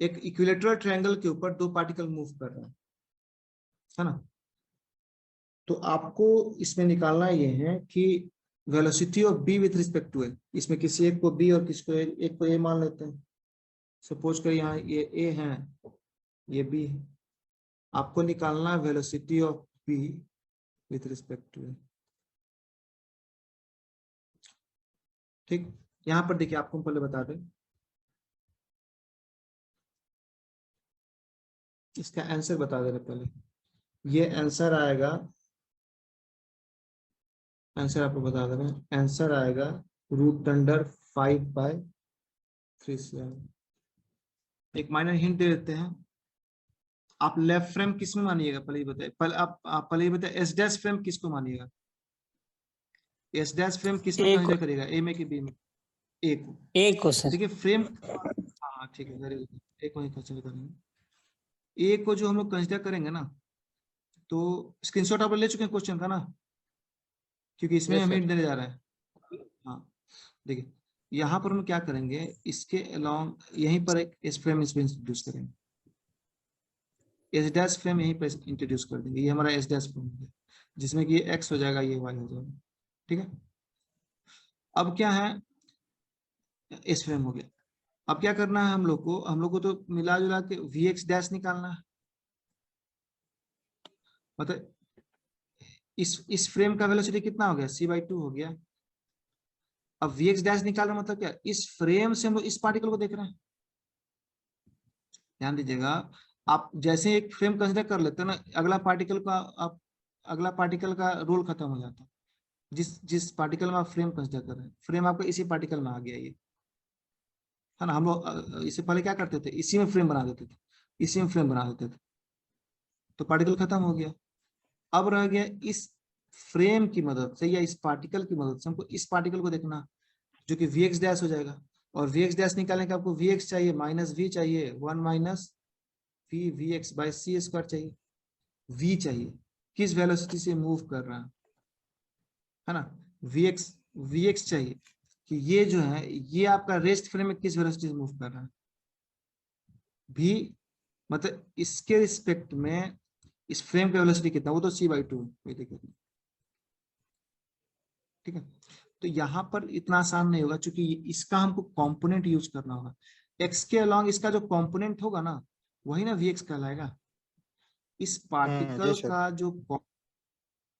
Speaker 1: एक इक्विलेटरल ट्रायंगल के ऊपर दो पार्टिकल मूव कर रहे हैं, है ना। तो आपको इसमें निकालना ये है कि velocity of B with respect to A, इसमें किसी एक को बी और किसी को एक को ए मान लेते हैं, सपोज कर यहाँ ये ए है, ये बी है, आपको निकालना है velocity of B with respect to A. ठीक, यहाँ पर देखिए, आपको हम पहले बता दें, इसका आंसर बता दे रहे पहले। ये आंसर आएगा, आंसर आपको बता दे रहे हैं, आंसर आएगा √5/3। एक माइनर हिंट दे देते हैं, आप लेफ्ट फ्रेम किस में मानिएगा पहले ये बताइए, पहले आप पहले ये बताइए एस डैश फ्रेम किसको मानिएगा, एस डैश फ्रेम किस में कंसीडर करेगा, ए में कि बी में? ए को।
Speaker 6: एक को सर।
Speaker 1: देखिए फ्रेम, हाँ ठीक है, वेरी गुड, ए को ही कंसीडर करेंगे। ए को जो हम लोग कंसीडर करेंगे ना, तो स्क्रीनशॉट आप ले चुके हैं क्वेश्चन का ना, क्योंकि इसमें
Speaker 4: Yes,
Speaker 1: हमें
Speaker 4: sir.
Speaker 1: देने जा रहा है। हाँ देखिए, यहाँ पर हम क्या करेंगे, इसके अलोंग यहीं पर एक एस फ्रेम इसमें इंट्रोड्यूस करेंगे, एस डैश फ्रेम यहीं पर इंट्रोड्यूस कर देंगे। ये हमारा एस डैश फ्रेम है, जिसमें कि ये एक्स हो जाएगा, ये वाई हो जाएगा। ठीक है, अब क्या है, एस फ्रेम हो गया। अब क्या करना है हम लोग को तो मिला जुला के वी एक्स डैश निकालना है। मतलब इस फ्रेम का वेलोसिटी कितना हो गया, c/2 हो गया। अब वी एक्स डैश निकालना मतलब क्या, इस फ्रेम से हम लोग इस पार्टिकल को देख रहे हैं। ध्यान दीजिएगा, आप जैसे एक फ्रेम कंसीडर कर लेते हैं ना, अगला पार्टिकल का रोल खत्म हो जाता है। जिस पार्टिकल में आप फ्रेम कंसीडर कर रहे हैं, फ्रेम आपका इसी पार्टिकल में आ गया, ये है ना। हम लोग इससे पहले क्या करते थे, इसी में फ्रेम बना देते थे, इसी में फ्रेम बना देते थे, तो पार्टिकल खत्म हो गया। अब रह गया इस फ्रेम की मदद से या इस पार्टिकल की मदद से हमको इस पार्टिकल को देखना, जो कि वी एक्स डैश हो जाएगा। और वी एक्स डैश निकालने का आपको वी एक्स चाहिए माइनस वी चाहिए, 1-v/c² चाहिए, v चाहिए किस वेलोसिटी से मूव कर रहा है ना, वी एक्स चाहिए कि ये जो है, ये आपका रेस्ट फ्रेम में किस वेलोसिटी से मूव कर रहा है। v मतलब इसके रिस्पेक्ट में इस फ्रेम का वेलोसिटी कितना, वो तो c/2, कोई दिक्कत नहीं। ठीक है, तो यहाँ पर इतना आसान नहीं होगा, क्योंकि इसका हमको कंपोनेंट यूज करना होगा। x के अलोंग इसका जो कंपोनेंट होगा ना, वही ना vx कहलाएगा। इस पार्टिकल
Speaker 4: जी सर।
Speaker 1: का जो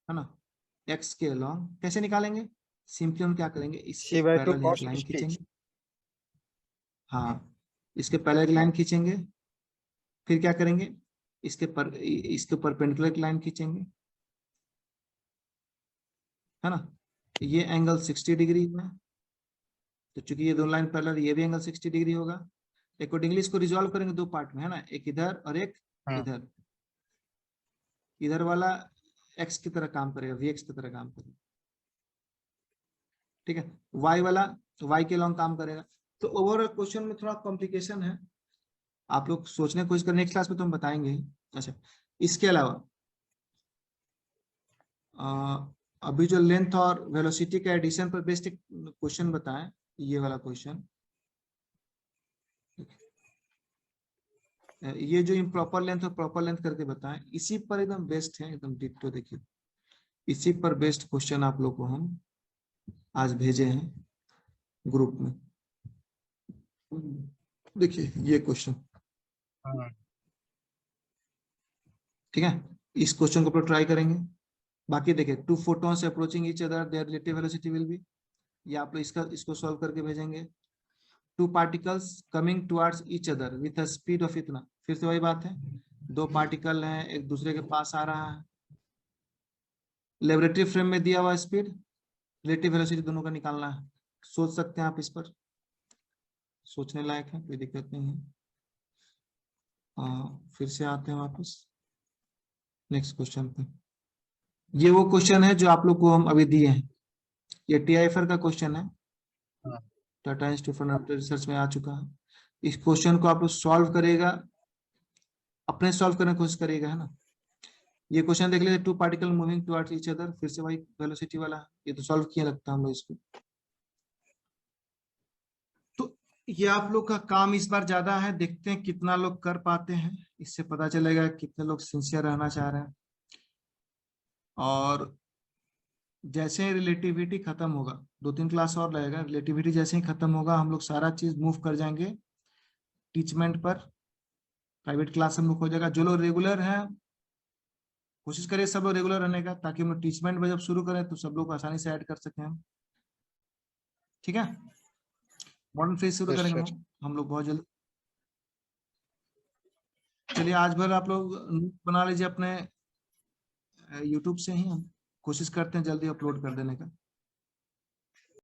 Speaker 1: है ना, x के अलोंग कैसे निकालेंगे, सिंपली हम क्या करेंगे, इसके
Speaker 4: c/2
Speaker 1: पैरेलल एक
Speaker 4: cos
Speaker 1: लाइन
Speaker 4: 60.
Speaker 1: खींचेंगे। हाँ, इसके पैरेलल एक लाइन खींचेंगे, फिर क्या करेंगे, इसके परपेंडिकुलर एक लाइन खींचेंगे, है ना। ये एंगल 60 डिग्री है, तो चूंकि ये दो लाइन पैरेलल, ये भी एंगल 60 डिग्री होगा। अकॉर्डिंगली इसको रिजॉल्व करेंगे दो पार्ट में, है ना, एक इधर और एक
Speaker 4: हाँ।
Speaker 1: इधर। इधर वाला x की तरह काम करेगा, vx की तरह काम करेगा। ठीक है, y वाला y के लॉन्ग काम करेगा। तो ओवरऑल क्वेश्चन में थोड़ा कॉम्प्लिकेशन है, आप लोग सोचने की कोशिश करें, नेक्स्ट क्लास में तो हम बताएंगे। अच्छा, इसके अलावा अभी जो लेंथ और वेलोसिटी के एडिशन पर बेस्ड एक क्वेश्चन बताएं, ये वाला क्वेश्चन, ये जो इम्प्रॉपर लेंथ और प्रॉपर लेंथ करके बताएं, इसी पर एकदम बेस्ट है, एकदम डिट्टो। देखिए इसी पर बेस्ड क्वेश्चन आप लोग को हम आज भेजे हैं ग्रुप में। देखिए ये क्वेश्चन,
Speaker 4: हाँ।
Speaker 1: ठीक है, इस क्वेश्चन को ट्राई करेंगे। बाकी देखिए, 2 photons approaching each other, there relative velocity will be, ये आप लोग इसको सॉल्व करके भेजेंगे। 2 particles coming towards each other with a speed of इतना, फिर से वही बात है, 2 पार्टिकल हैं एक दूसरे के पास आ रहा है, लेबोरेटरी फ्रेम में दिया हुआ स्पीड, रिलेटिव वेलोसिटी दोनों का निकालना है। सोच सकते हैं आप, इस पर सोचने लायक है, कोई दिक्कत नहीं है। फिर से आते हैं वापस नेक्स्ट क्वेश्चन पे। ये वो क्वेश्चन है जो आप लोग को हम अभी दिए हैं, ये TIFR का क्वेश्चन है,
Speaker 4: हाँ।
Speaker 1: टाटा इंस्टीट्यूट ऑफ रिसर्च में आ चुका है। इस क्वेश्चन को आप लोग सॉल्व करेगा, अपने सॉल्व करने की कोशिश करिएगा, है ना। ये क्वेश्चन देख लीजिए, 2 particle moving towards each other, फिर से वही वेलोसिटी वाला, ये तो सॉल्व किया लगता है हम लोग इसको। तो ये आप लोग का काम इस बार ज्यादा है, देखते हैं कितना लोग कर पाते हैं, इससे पता चलेगा कितने लोग सिंसियर रहना चाह रहे हैं। और जैसे रिलेटिविटी खत्म होगा, 2-3 क्लास और लगेगा, रिलेटिविटी जैसे ही खत्म होगा हम लोग सारा चीज मूव कर जाएंगे टीचमेंट पर। प्राइवेट क्लास हम लोग हो जाएगा। जो लोग रेगुलर हैं कोशिश करिए सब लोग रेगुलर रहने का, ताकि हम लोग टीचमेंट में जब शुरू करें तो सब लोग आसानी से ऐड कर सकें हम। ठीक है, मॉडर्न फेज शुरू
Speaker 4: Yes,
Speaker 1: करेंगे
Speaker 4: sir.
Speaker 1: हम लोग बहुत जल्द। चलिए आज भर आप लोग नोट बना लीजिए अपने यूट्यूब से ही, हम कोशिश करते हैं जल्दी अपलोड कर देने का।